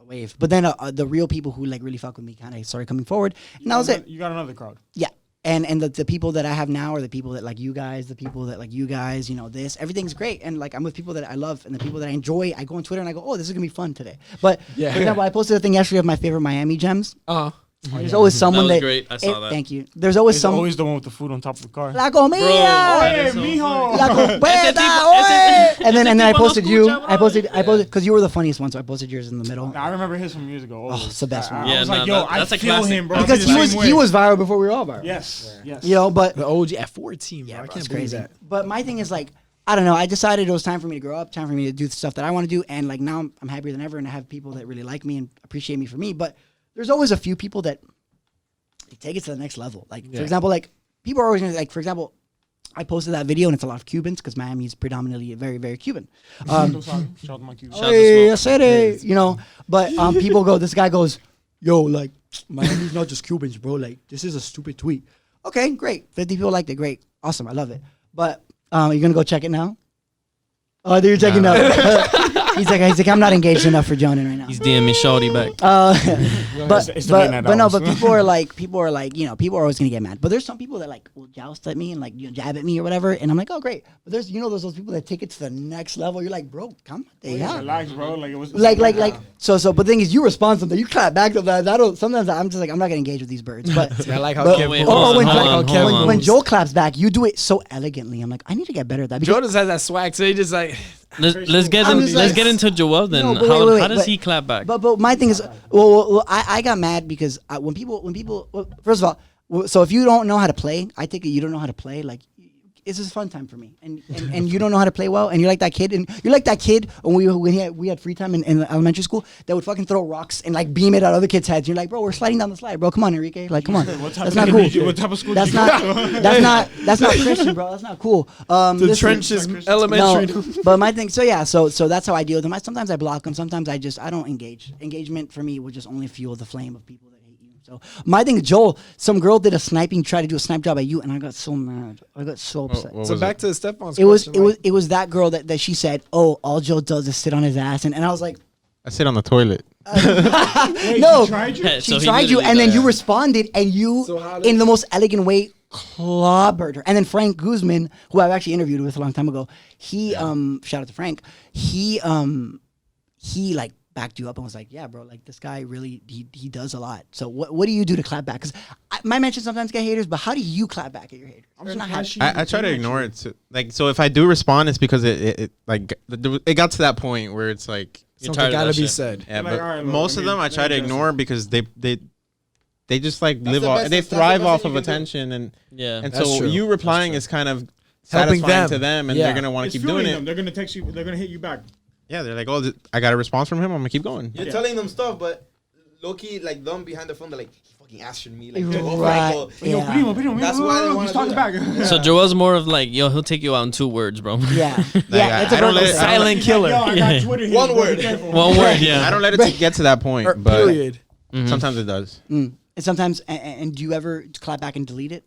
wave. But then the real people who, like, really fuck with me kind of started coming forward. And that was it. You got another crowd. Yeah. And the people that I have now are the people that like you guys, the people that like you guys, everything's great. And like I'm with people that I love and the people that I enjoy. I go on Twitter and I go, oh, this is gonna be fun today. But Yeah. for example, I posted a thing yesterday of my favorite Miami gems. Uh-huh. There's always someone was that great. I saw that. Thank you. There's always It's some always the one with the food on top of the car. La comida. That Hey, is so mijo. La comida, oye. And then I posted you. I posted because you were the funniest one, so I posted yours in the middle. Nah, I remember his from years ago. Oh, it's the best one. I Yeah, was no, like, yo, that's I a feel classic. him, bro. Because I feel the same he way. was viral before we were all viral. Yes. But The OG at 14, bro. I bro, can't it's believe crazy. that. But my thing is like, I don't know. I decided it was time for me to grow up, time for me to do the stuff that I want to do, and like now I'm happier than ever, and I have people that really like me and appreciate me for me. But there's always a few people that they take it to the next level. Like for example, like people are always gonna, like for example, I posted that video and it's a lot of Cubans because Miami is predominantly very very Cuban. Shout out to my Cuban. Shout out to Hey, I Smoke. said it, But people go. This guy goes, yo, like Miami's not just Cubans, bro. Like this is a stupid tweet. Okay, great. 50 people liked it. Great, awesome. I love it. But you're gonna go check it now. Oh, you're checking out. He's like, I'm not engaged enough for Jonan right now. He's DMing Shawty back. It's the late night but no, hours. but people are like, people are always gonna get mad. But there's some people that like will joust at me and like jab at me or whatever, and I'm like, oh great. But there's those people that take it to the next level. You're like, bro, come on, Relax, bro. Like it was. like so. But the thing is, you respond something, you clap back to that. I don't. Sometimes I'm just like, I'm not gonna engage with these birds. But See, I like how but- Kev wait, moves. hold on, when, hold Joel- on, hold on. when Joel claps back, you do it so elegantly. I'm like, I need to get better at that. Because Jordan has that swag, so he just like, let's get I'm just like- into Joel then. No, but How does but- he clap back? But my thing is, well, I got mad because when people, well, first of all, so if you don't know how to play, I take it you don't know how to play. Like, it's just a fun time for me, and you don't know how to play well, and you're like that kid, and you're like that kid when we had free time in elementary school that would fucking throw rocks and like beam it at other kids' heads. You're like, bro, we're sliding down the slide, bro. Come on, Enrique. Like, come on. That's not cool. What type of school That's did you not. go to? That's not Christian, bro. That's not cool. The Listen, trenches, elementary. no, but my thing. So yeah. So that's how I deal with them. Sometimes I block them. Sometimes I don't engage. Engagement for me will just only fuel the flame of people that hate you. So my thing, Joel. Some girl did try to do a snipe job at you, and I got so mad. I got so upset. what So was back it? to Stefan's It was question. right? it was that girl that she said, "Oh, all Joe does is sit on his ass," and I was like, I sit on the toilet. Wait, "No." she tried you? Yeah, She so he tried you, literally and then does. you responded, and you, So how did- in the most elegant way, clobbered her. And then Frank Guzman, who I've actually interviewed with a long time ago, he shout out to Frank. He like backed you up and was like, "Yeah, bro, like this guy really he does a lot." So what do you do to clap back? Because my mentions sometimes get haters, but how do you clap back at your haters? I'm Or not surprised she I even try to came at ignore you. it. So if I do respond, it's because it got to that point where it's like, You're Something tired of gotta that be shit. said. yeah. Like, But all right, look, most let of me- them I let try me to address ignore it. because they just like That's live the off. best- They that's the thrive best off thing of you can do. attention and Yeah. and That's so true. you That's replying true. is kind of Helping satisfying them. to them, and Yeah. they're gonna want It's to keep fueling doing them. it. They're gonna text you. They're gonna hit you back. Yeah, they're like, oh, I got a response from him. I'm gonna keep going. You're Yeah. telling them stuff, but low-key, like, them behind the phone, they're like, he fucking answered me. Like, Right. Franco. Yeah. Yo, primo, That's why they wanna he's talking do back. that. So Joel's more of like, yo, he'll take you out in 2 words, bro. Yeah, Like, yeah. It's a I don't verbal let- say. Silent He's like, killer. Yo, I got Twitter here. One bro, be word. careful. One word, yeah. I don't let it get to that point, Or but period. sometimes it does. And sometimes, and do you ever clap back and delete it?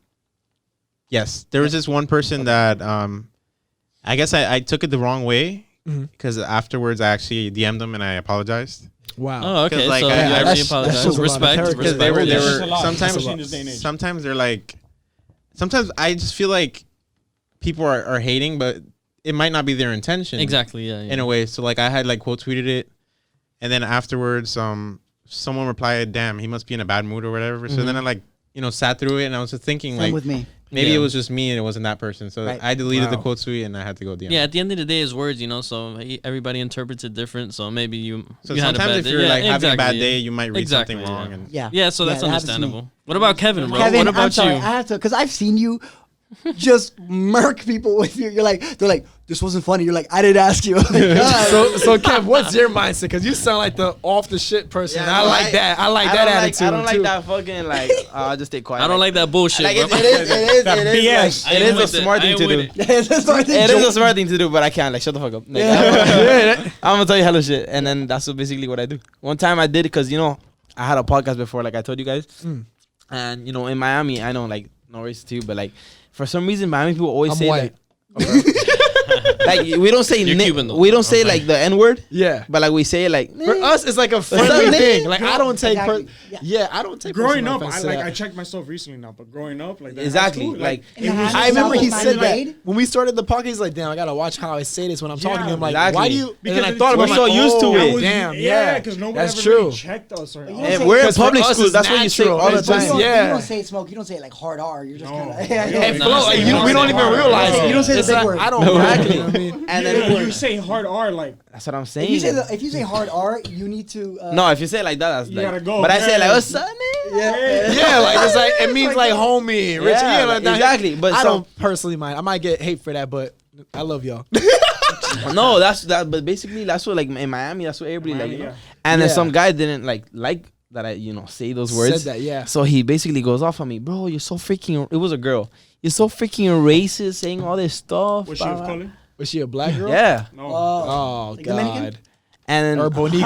Yes, there was this one person that I guess I took it the wrong way because afterwards I actually DM'd them and I apologized. Wow. Oh, okay. 'Cause, like, so I- you I- actually that's apologize. a lot of Respect. character. Because they were respect. That's they just were a lot. sometimes Especially in this day and age. sometimes they're like sometimes I just feel like people are hating, but it might not be their intention. Exactly. Yeah. In a way, so like I had like quote tweeted it, and then afterwards, someone replied, "Damn, he must be in a bad mood or whatever." So then I like sat through it, and I was just thinking Same like with me. maybe Yeah. it was just me and it wasn't that person. So Right. I deleted the Wow. quote tweet and I had to go DM. Yeah, at the end of the day, it's words, so everybody interprets it different. So maybe you. So you had a sometimes bad if day. you're Yeah, like having a bad exactly, day, yeah. you might read Exactly, something wrong. yeah. And Yeah. Yeah, so that's that happens to me. understandable. What about Kevin, bro? Kevin, what I'm about sorry, you? I have to, because I've seen you just murk people with you. They're like, this wasn't funny. You're like, I didn't ask you. So Kev, what's your mindset? Because you sound like the off the shit person. Yeah, I no, like that. I like I that don't attitude. I don't like too. that fucking like. I'll just stay quiet. I don't like that bullshit, Like, bro. it is. That BS. I It ain't is a with it. smart I thing ain't to with do. it. It's a smart thing. It is a smart thing to do, but I can't. Like, shut the fuck up. Like, I'm gonna tell you hello shit, and then that's basically what I do. One time I did it because I had a podcast before, like I told you guys, and in Miami, I know like no race to you, but like for some reason Miami people always I'm say white. like we don't say You're ni- Cuban, though. we don't say like the N word, Yeah. but like we say it like For us, it's like a up, friendly nigga? thing. Like I don't take. Exactly. Yeah, I don't take. Growing personal up, offense I to like that. I checked myself recently now, but growing up, like that Exactly, high school, like, In the high I remember he South said that Miami-Dade? when we started the podcast. He's like, "Damn, I gotta watch how I say this when I'm talking to Yeah, him." Like, exactly. why do you? And then I Because thought about we're it, so like, used to oh, it. Damn, yeah, because nobody that's ever true. really checked us. Or, You Hey, say- we're in Because for public us, school. it's That's what you say natural. all the It's You just- time. yeah. don't say smoke. You don't say like hard R. You're just No. kind of. And No, flow, no, like, no, we don't no, even no, realize no, it. You don't say the It's big like, word. I don't. No, know. exactly. You know what I mean? And if then you say hard R, like that's what I'm If you saying. say if you say hard R, you need to. No, if you say it like that, that's You like. gotta go. But I say like, Yeah. what's up, man? Yeah, like it's like it means like homie, rich. Yeah, Yeah, like, like, exactly, but I so- don't personally mind. I might get hate for that, but I love y'all. No, that's that. But basically, that's what like in Miami, that's what everybody Miami, like. yeah. And then Yeah. some guy didn't like that I say those words. Said that, yeah. So he basically goes off on me, bro. You're so freaking. It was a girl. You're so freaking racist, saying all this stuff. was she blah, of blah. color? Was she a black girl? Yeah. No. Oh Like God. Dominican? And Or Bonico.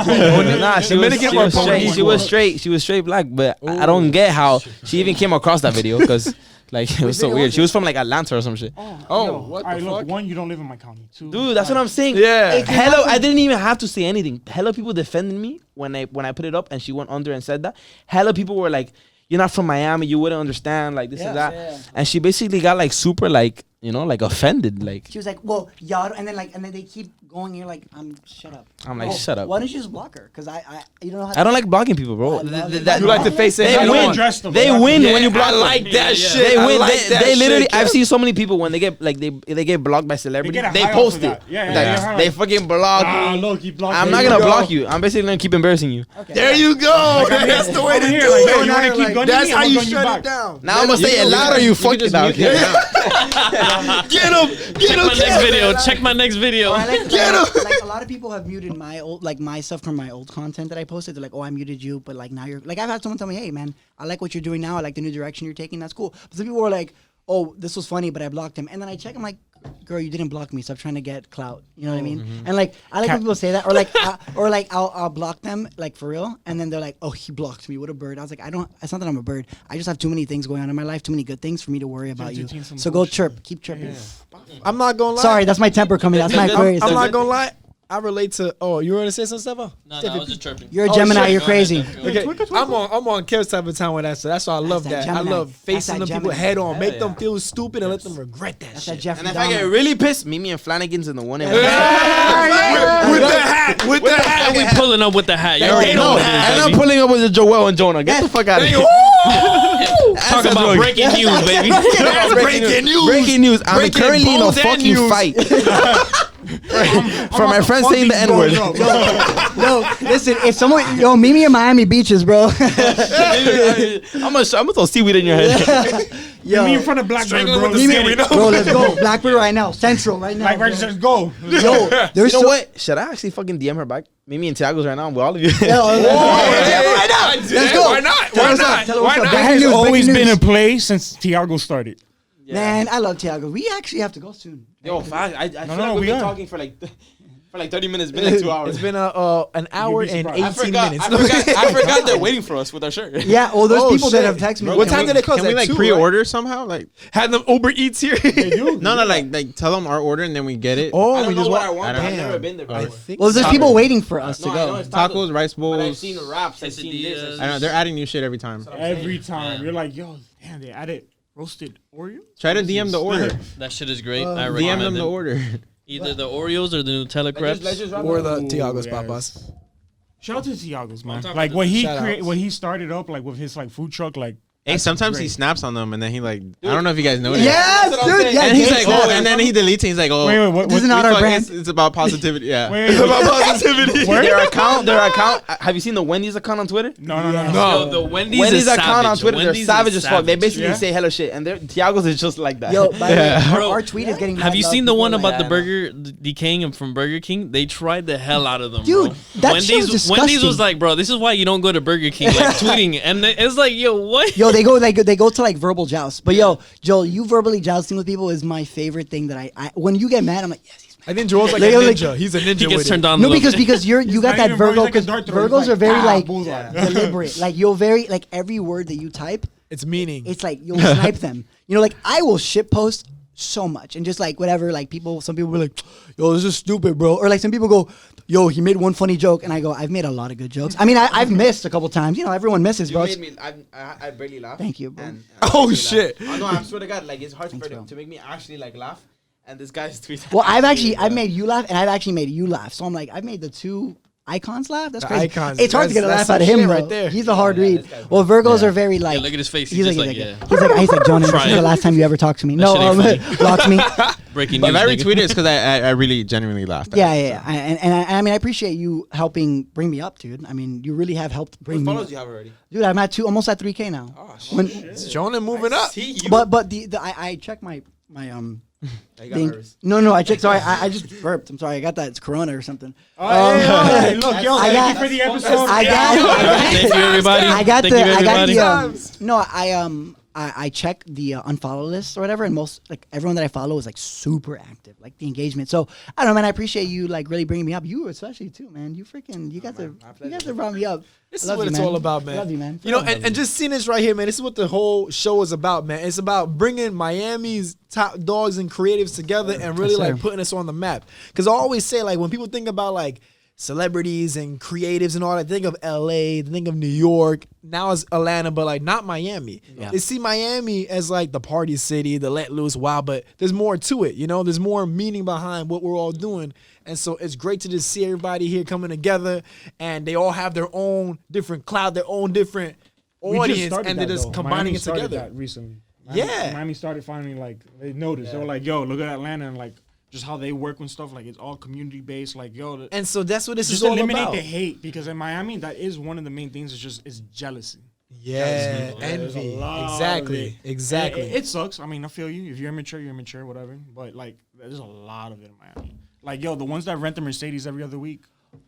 nah, she was, Dominican she or was straight. She Bonico? was straight. She was straight black. But I don't get how she even came across that video because like it was so video weird. was She was from like Atlanta or some shit. Oh, what All right, the look. fuck? One, you don't live in my county. Two, Dude, that's what I'm saying. Yeah. Hello, I didn't even have to say anything. Hello, people defended me when I put it up and she went under and said that. Hello, people were like, "You're not from Miami, you wouldn't understand like this and that." Yeah. And she basically got like super like like offended. Like She was like, well, y'all, and then they keep going. And you're like, shut up. I'm like, shut up. Why don't you just block her? Because you don't know how I don't like blocking people, bro. I love it. You like to face it They head win. on. Dress them, They bro. win when you block I them. like that shit. They I win. like that They literally. shit, I've yeah. seen so many people when they get like they get blocked by celebrities. get a They high off post of it. that. Yeah, Like, yeah, yeah. they fucking block me. Look, he blocked I'm me. not There gonna you go. block you. I'm basically gonna keep embarrassing you. Okay. There you go. That's the way to Over do here, like, yo, it. you wanna keep gunning That's me? how I'm you gonna gun you shut back. it down. Now I'm gonna say it louder. You fucked it out. Get him. Get him. My next video. Check my next video. Or I like, Get 'em. like a lot of people have muted my old my stuff from my old content that I posted. They're like, oh, I muted you, but like now you're like I've had someone tell me, hey man, I like what you're doing now. I like the new direction you're taking. That's cool. But some people were like, oh, this was funny, but I blocked him. And then I check, I'm like, girl, you didn't block me. Stop trying to get clout. You know what I mean? And like I like when people say that, or like I'll block them like for real, and then they're like, oh, he blocked me. What a bird. I was like, I don't. It's not that I'm a bird. I just have too many things going on in my life, too many good things for me to worry about you. entertain some So go bullshit. chirp, keep chirping. I'm not gonna lie. Sorry, that's my temper coming. That's my Aquarius. I'm not gonna lie. I relate to. Oh, you want to say something, Stefan? No, I was just chirping. You're a Oh, Gemini. shit. You're crazy. Okay, I'm on Kev's type of time with that, so that's why I love that that. I Gemini. love That's facing that them people Gemini. head on, make them feel stupid and let them regret that That's that shit. Jeffrey And if I get Dahmer. really pissed, meet me in Flanagan's in the one. With the hat, with the hat. And we pulling up with the hat. You already Hey, know no, what it and is, I'm baby. pulling up with Joel and Jonah. Get the fuck out of here. Talk about breaking news, baby. That's breaking news. Breaking news. I'm Breaking currently in a bones and fucking news. fight. For my friend saying the N-word. Yo, listen, if someone, meet me in Miami beaches, bro. I'm gonna throw seaweed in your head. Yo, Me in front of Blackbird, Strangling bro. with the Let's get seaweed. it. bro, let's go. Blackbird right now, Central right now. Blackbird bro. says go. Yo, there's You know so. what? Should I actually fucking DM her back? Meet me in Tiago's right now with all of you. Why not? Let's go. Why not? Tell Why us not? tell us Why what's up. not? Breaking It's news, always breaking been news. in play since Tiago started. Man, I love Tiago. We actually have to go soon. Yo, fact, I feel no, like we've we been are. talking for like 30 minutes. It's been like 2 hours. It's been an hour You'd be and surprised. 18 minutes. I forgot they're waiting for us with our shirt. Yeah, well, there's Oh, people shit. that have texted me. What time did it close? Can we At like 2, pre-order somehow? Like Had them Uber Eats here. no, like tell them our order and then we get it. Oh, I we don't know just what I want. want. I've Damn. never been there I before. think Well, there's so. people waiting for us to No, I know go. it's Tacos, rice But I've bowls. seen wraps. I've seen this. I know they're adding new shit every time. Every time. You're like, yo, damn, they added roasted Oreo? Try to DM the order. That shit is great. I DM recommend them it. the order. Either the Oreos or the Nutella crepes. Or the Tiago's Yes. Papas. Shout out to Tiago's, man. top Like of what he Shout outs. what he started up like with his like food truck, like Hey, sometimes he great. snaps on them and then he like I don't know if you guys noticed. Yes, That's what I'm dude. saying. Yeah, And he's Gates like, does. oh, and then he deletes it. He's like, oh, wait, what This is not we our fuck- brand. it's about positivity. Yeah. wait, About positivity. Word? Their account. Have you seen the Wendy's account on Twitter? No. Yo, the Wendy's, Wendy's is account savage. on Twitter, they're Wendy's savage is as fuck. They savage. basically Yeah. say hello shit, and Tiago's is just like that. Yo, by the way, Bro, our tweet is getting. Have mad you love. seen the People one are about like, the burger decaying from Burger King? They tried the hell out of them, Dude, bro. that shit was disgusting. Wendy's was like, bro, this is why you don't go to Burger King. Like tweeting, and it's like, yo, what? Yo, they go to like verbal joust. But yo, Joel, you verbally jousting with people is my favorite thing that I when you get mad, I'm like, yes, he's mad. I think Joel's like Like, a like- ninja. He's a ninja He gets with turned it. on. No, a little because bit. you got not that even, bro, he's Virgo like a because dart thrower. Virgos He's are like, very ah, like bullseye. deliberate. Like you'll very like every word that you type, It's meaning. it's like you'll snipe them. You know, like I will shit post so much and just like whatever. Like some people were like, "Yo, this is stupid, bro," or like some people go, "Yo, he made one funny joke," and I go, "I've made a lot of good jokes." I mean, I've missed a couple times. You know, everyone misses, bro. I barely laugh. Thank you, bro. Oh, shit. No, I swear to God, like it's hard Thanks, bro. to make me actually like laugh. And this guy's tweets. Well, I've made you laugh, and I've actually made you laugh. So I'm like, I've made the two icons laugh. That's The crazy. icons, It's hard to get a that's laugh out of some him, shit though. right there. He's a hard Yeah, read. this guy's Well, Virgos are very like. Look at his face. He's He's like, just like, he's like, Jonah, this Try is the it. last time you ever talked to me. That No, shit ain't blocked me. breaking But news. if I nigga. retweeted it's because I really genuinely laughed. at Yeah, it, yeah, yeah. And I mean, I appreciate you helping bring me up, dude. I mean, you really have helped bring me up. you have already? Dude, I'm at almost at 3K now. Oh, When- It's Jonah moving up. See you. But I checked my thing. No, I checked. Sorry, I just burped. I'm sorry. I got that. It's Corona or something. Hey, look, yo, I thank got- you for the episode. I got. Thank you, everybody. I got Thank the. you, I got everybody. the. No, I checked the unfollow list or whatever, and most like everyone that I follow is like super active, like the engagement. So I don't know, man. I appreciate you like really bringing me up. You especially too, man. You got to brought me up. This I is love what you, it's man. all about, man. Love you, man. You know, Love and just seeing this right here, man. This is what the whole show is about, man. It's about bringing Miami's top dogs and creatives together and really Yes, sir. like putting us on the map. Because I always say, like, when people think about like celebrities and creatives and all that. Think of LA, think of New York. Now it's Atlanta, but like not Miami. Yeah. They see Miami as like the party city, the let loose, wow, but there's more to it, you know? There's more meaning behind what we're all doing. And so it's great to just see everybody here coming together, and they all have their own different cloud, their own different audience, and they're just combining it together. That recently. Miami started finally, like, they noticed. They were like, yo, look at Atlanta, and like, just how they work and stuff. Like, it's all community based. Like, yo. And so that's what this just is all eliminate about. the hate, because in Miami, that is one of the main things. It's jealousy. Yeah, There's a envy. lot of Exactly, it. exactly. It sucks. I mean, I feel you. If you're immature, you're immature, whatever. But like, there's a lot of it in Miami. Like, yo, the ones that rent the Mercedes every other week.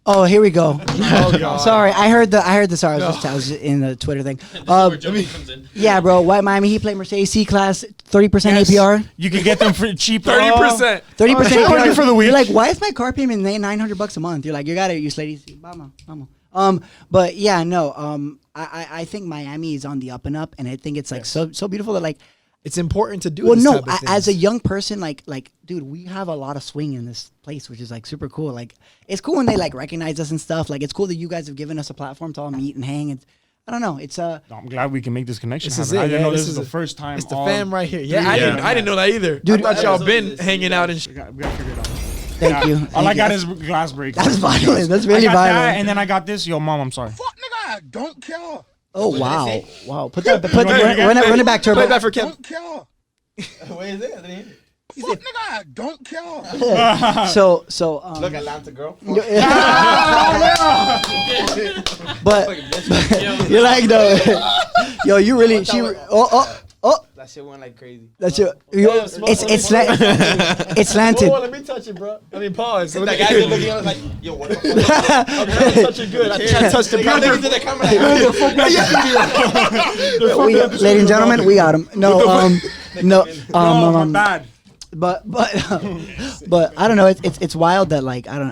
Oh, here we go. God. Sorry, I heard the. Sorry, I was just in the Twitter thing. This is where Joey comes in. Yeah, bro. White Miami Heat play Mercedes C-Class, 30% APR. You can get them for cheap. 30%. 30% APR for the week. You're like, why is my car payment $900 a month? You're like, you got it, you ladies. Vamos. But yeah, no. I think Miami is on the up and up, and I think it's like so beautiful that like. It's important to do. Well, this no, type of as a things. young person, like, dude, we have a lot of swing in this place, which is like super cool. Like, it's cool when they like recognize us and stuff. Like, it's cool that you guys have given us a platform to all meet and hang. And I don't know, it's I'm glad we can make this connection. This is happen. it, I didn't yeah, know this this is is the first time. It's the all fam right here. Yeah, three- I didn't know that either. Dude, I thought y'all I- been hanging out and We got to figure it out. thank you. All I Thank got you. is glass break. That's violent. That's really I got violent. that, and then I got this. Yo, mom, I'm sorry. Don't care. Oh wow, say? wow. Put that. Run it back, Turbo. play it back for Kev. Don't care. What is it? I didn't hear. Fuck nigga, I don't care. So Look, Atlanta girl. but you're like no, yo, you really That shit went like crazy. that's your it's slanted. Let me touch it, bro. I mean, pause. So that guy been looking at us like, yo, what the fuck? I'm trying to touch it good. I can't touch the They got beauty. to the camera. Ladies and gentlemen, we got him. No, Oh, my bad. but I don't know. It's wild that like I don't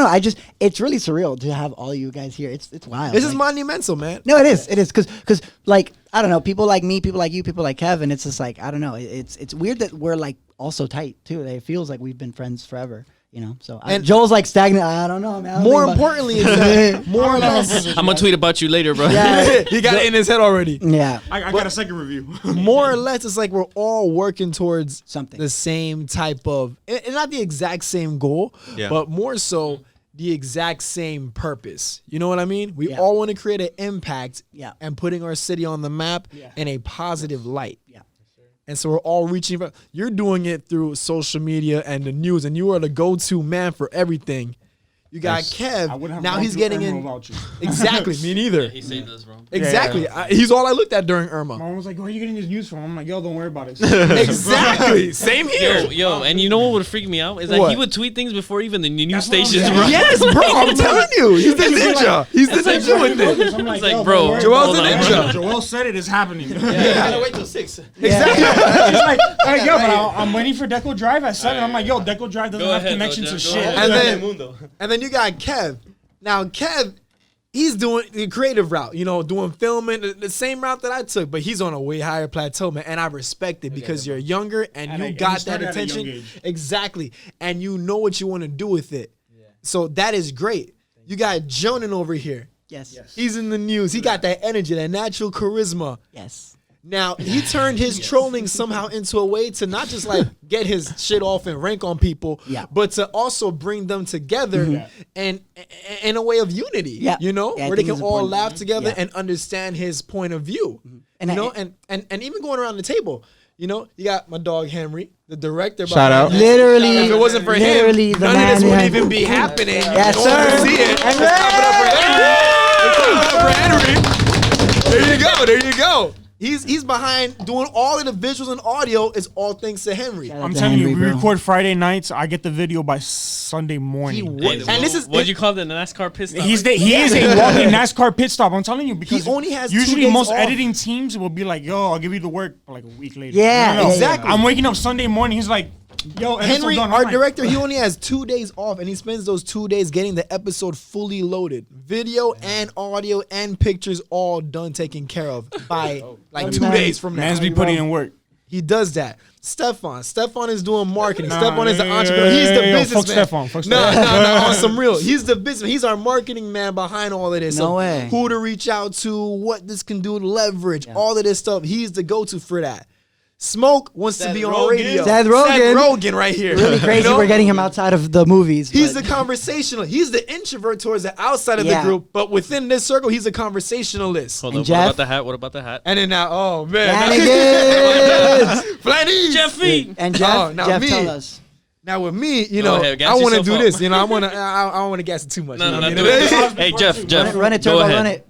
know. I just it's really surreal to have all you guys here. It's wild. This is like, monumental, man. no, it is because like I don't know, people like me, people like you, people like Kevin. It's just like I don't know. It's weird that we're like also tight too. It feels like we've been friends forever. You know, so And- Joel's like stagnant. I don't know, man. I don't More think about- importantly, is that more or less, I'm gonna tweet about you later, bro. Yeah. he got it in his head already. Yeah, I got a second review. More or less, it's like we're all working towards Something. the same type of, and not the exact same goal, Yeah. but more so the exact same purpose. You know what I mean? We Yeah. all want to create an impact Yeah. and putting our city on the map Yeah. in a positive light. Yeah. And so we're all reaching for, you're doing it through social media and the news, and you are the go-to man for everything. You got Yes. I Kev. wouldn't have Now gone he's through getting Irma in. without you. Exactly. Me neither. He saved us, bro. Exactly. Yeah. He's all I looked at during Irma. Mom was like, where are you getting this news from? I'm like, yo, don't worry about it. Exactly. Same here. Yo, and you know what would freak me out is that What? he would tweet things before even the news That's what I'm stations, saying. bro. Yes, bro. I'm telling you. He's the ninja. He's the ninja with it. I'm It's like, yo, bro, don't worry Joel's about the it. ninja. Joel said it is happening. You gotta wait till 6. Exactly. He's like, yo, but I'm waiting for Deco Drive at 7. I'm like, yo, Deco Drive doesn't Go have ahead, connection to Go shit. ahead. And then you got Kev. Now Kev, he's doing the creative route, you know, doing filming, the same route that I took, but he's on a way higher plateau, man. And I respect it because you're younger and you he got that started at a young attention. age. Exactly. And you know what you want to do with it. So that is great. You got Jonan over here. yes, He's in the news. He got that energy, that natural charisma. yes. Now, he turned his trolling somehow into a way to not just like get his shit off and rank on people, Yeah. but to also bring them together and in a way of unity, Yeah. you know, Yeah, I where they think can it's all important. laugh together Yeah. and understand his point of view, And you know, I- and even going around the table, you know, you got my dog Henry, the director. Shout out. behind that. Literally, If it wasn't for literally him, the none of man this would behind- even be happening. Yes, No one would sir. see it. Let's clap it up for Henry. Let's clap it up for Henry. There you go. There you go. He's behind doing all of the visuals and audio. Is all thanks to Henry. I'm to telling you, Henry, we bro. record Friday nights. I get the video by Sunday morning. Hey, And this is what'd you call the NASCAR pit stop? He is a walking NASCAR pit stop. I'm telling you, because He only has 2 usually days most off. editing teams will be like, "Yo, I'll give you the work like a week later." Yeah, No. exactly. I'm waking up Sunday morning. He's like, "Yo, episode Henry, done." I'm our like, director, he only has 2 days off, and he spends those 2 days getting the episode fully loaded, video and audio and pictures all done, taken care of by like 2 days from now. Man's be putting in work. He does that. Stefan is doing marketing. Stefan is the entrepreneur. He's the businessman. Fuck No, Stefan. on some real. He's the business. He's our marketing man behind all of this. No way. Who to reach out to, what this can do, leverage, all of this stuff. He's the go-to for that. Smoke wants to be on radio. Seth Rogen right here. Really crazy. You know? We're getting him outside of the movies. He's but- the conversationalist. He's the introvert towards the outside of Yeah. the group, but within this circle, he's a conversationalist. Hold And up. Jeff? What about the hat? What about the hat? And then now, oh man, Flanagan. Flanny. Jeffy. And Jeff, Oh, now Jeff, me. tell us. Now with me, you Go know, ahead, gas I want to yourself do up. this. You know, I don't want to gas it too much. No, you know no, what I do mean? it. Hey, Jeff. Run it, Go Turbo, ahead. run it.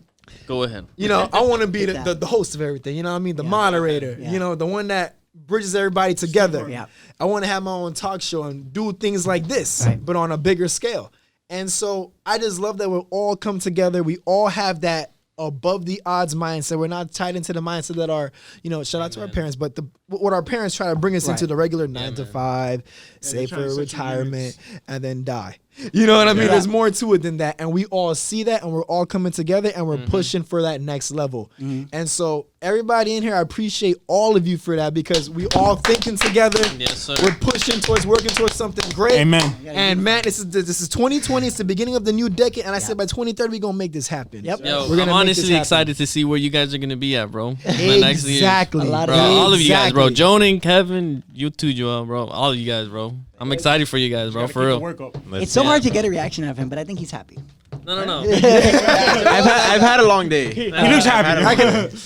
Go ahead. You know, I want to be Get the host of everything. You know what I mean? The Yeah. moderator. Yeah. You know, the one that bridges everybody together. Yeah. I want to have my own talk show and do things like this, Right. but on a bigger scale. And so I just love that we all come together. We all have that above the odds mindset. We're not tied into the mindset that our, you know, shout out to our parents, but what our parents try to bring us into Right. the regular 9 to 5, save trying to for set you retirement, and then die. You know what I mean? There's more to it than that. And we all see that, and we're all coming together, and we're pushing for that next level. And so everybody in here, I appreciate all of you for that, because we all thinking together. Yes, sir. We're pushing towards working towards something great. Amen. And man, this is 2020. It's the beginning of the new decade, and I said by 2030 we're gonna make this happen. Yep. Yo, We're gonna I'm make this honestly happen. excited to see where you guys are gonna be at, bro. The next year. Exactly. A lot Bro, of all of you guys, bro. Exactly. Joan and Kevin, you too, Joel, bro. All of you guys, bro. I'm excited for you guys, bro. For real. Work up. It's so hard to get a reaction out of him, but I think he's happy. No. I've had a long day. He looks happy.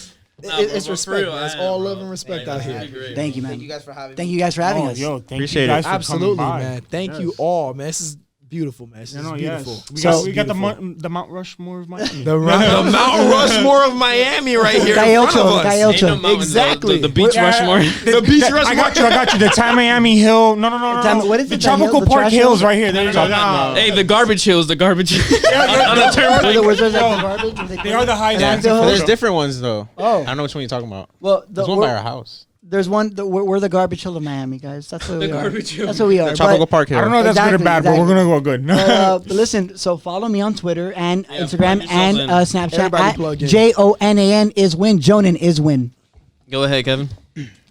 It's for respect. real, man. It's I am, all bro. love and respect Hey, out this here. will be great. Thank you, man. Thank you guys for having Thank me. you guys for having Oh, us. yo, thank Appreciate you it. guys for Absolutely, coming by. man. Thank you all, man. This is beautiful, man. This is beautiful. Yes. We got beautiful. the Mount Rushmore of Miami. The Mount Rushmore of Miami right here in front of us. Ain't no mountains, Exactly. The beach Yeah. Rushmore. The beach Rushmore. I got you. The Miami Hill. No. What is The it? Tropical The Park trash Hills hills? right here. There you go. Hey, the garbage hills. The garbage. on the turnpike. Where's those like the garbage? They are the high Yeah. dance. There's different ones though. Oh. I don't know which one you're talking about. Well, There's one by our house. there's one. We're the garbage hill of Miami, guys. That's what we are. garbage hill. That's what we are. Tropical Park Hill. I don't know if that's good or Exactly, bad, but we're gonna go good. But listen, so follow me on Twitter and Instagram plug and yourselves Snapchat Everybody plug in. at JONAN is win. Jonan is win. Go ahead, Kevin.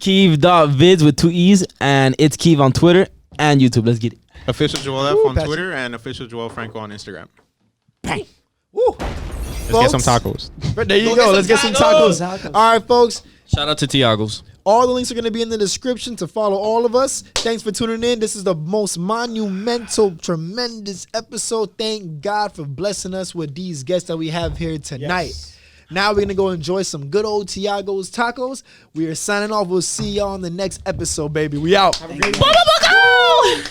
Keev.vids with 2 E's, and it's Keev on Twitter and YouTube. Let's get it. Official Joel F on Patrick. Twitter and official Joel Franco on Instagram. Woo. Let's get some tacos. There you go. Let's get some tacos. Tacos. All right, folks. Shout out to Tiagos. All the links are going to be in the description to follow all of us. Thanks for tuning in. This is the most monumental, tremendous episode. Thank God for blessing us with these guests that we have here tonight. Now we're going to go enjoy some good old Tiago's tacos. We are signing off. We'll see y'all on the next episode, baby. We out. Thank you.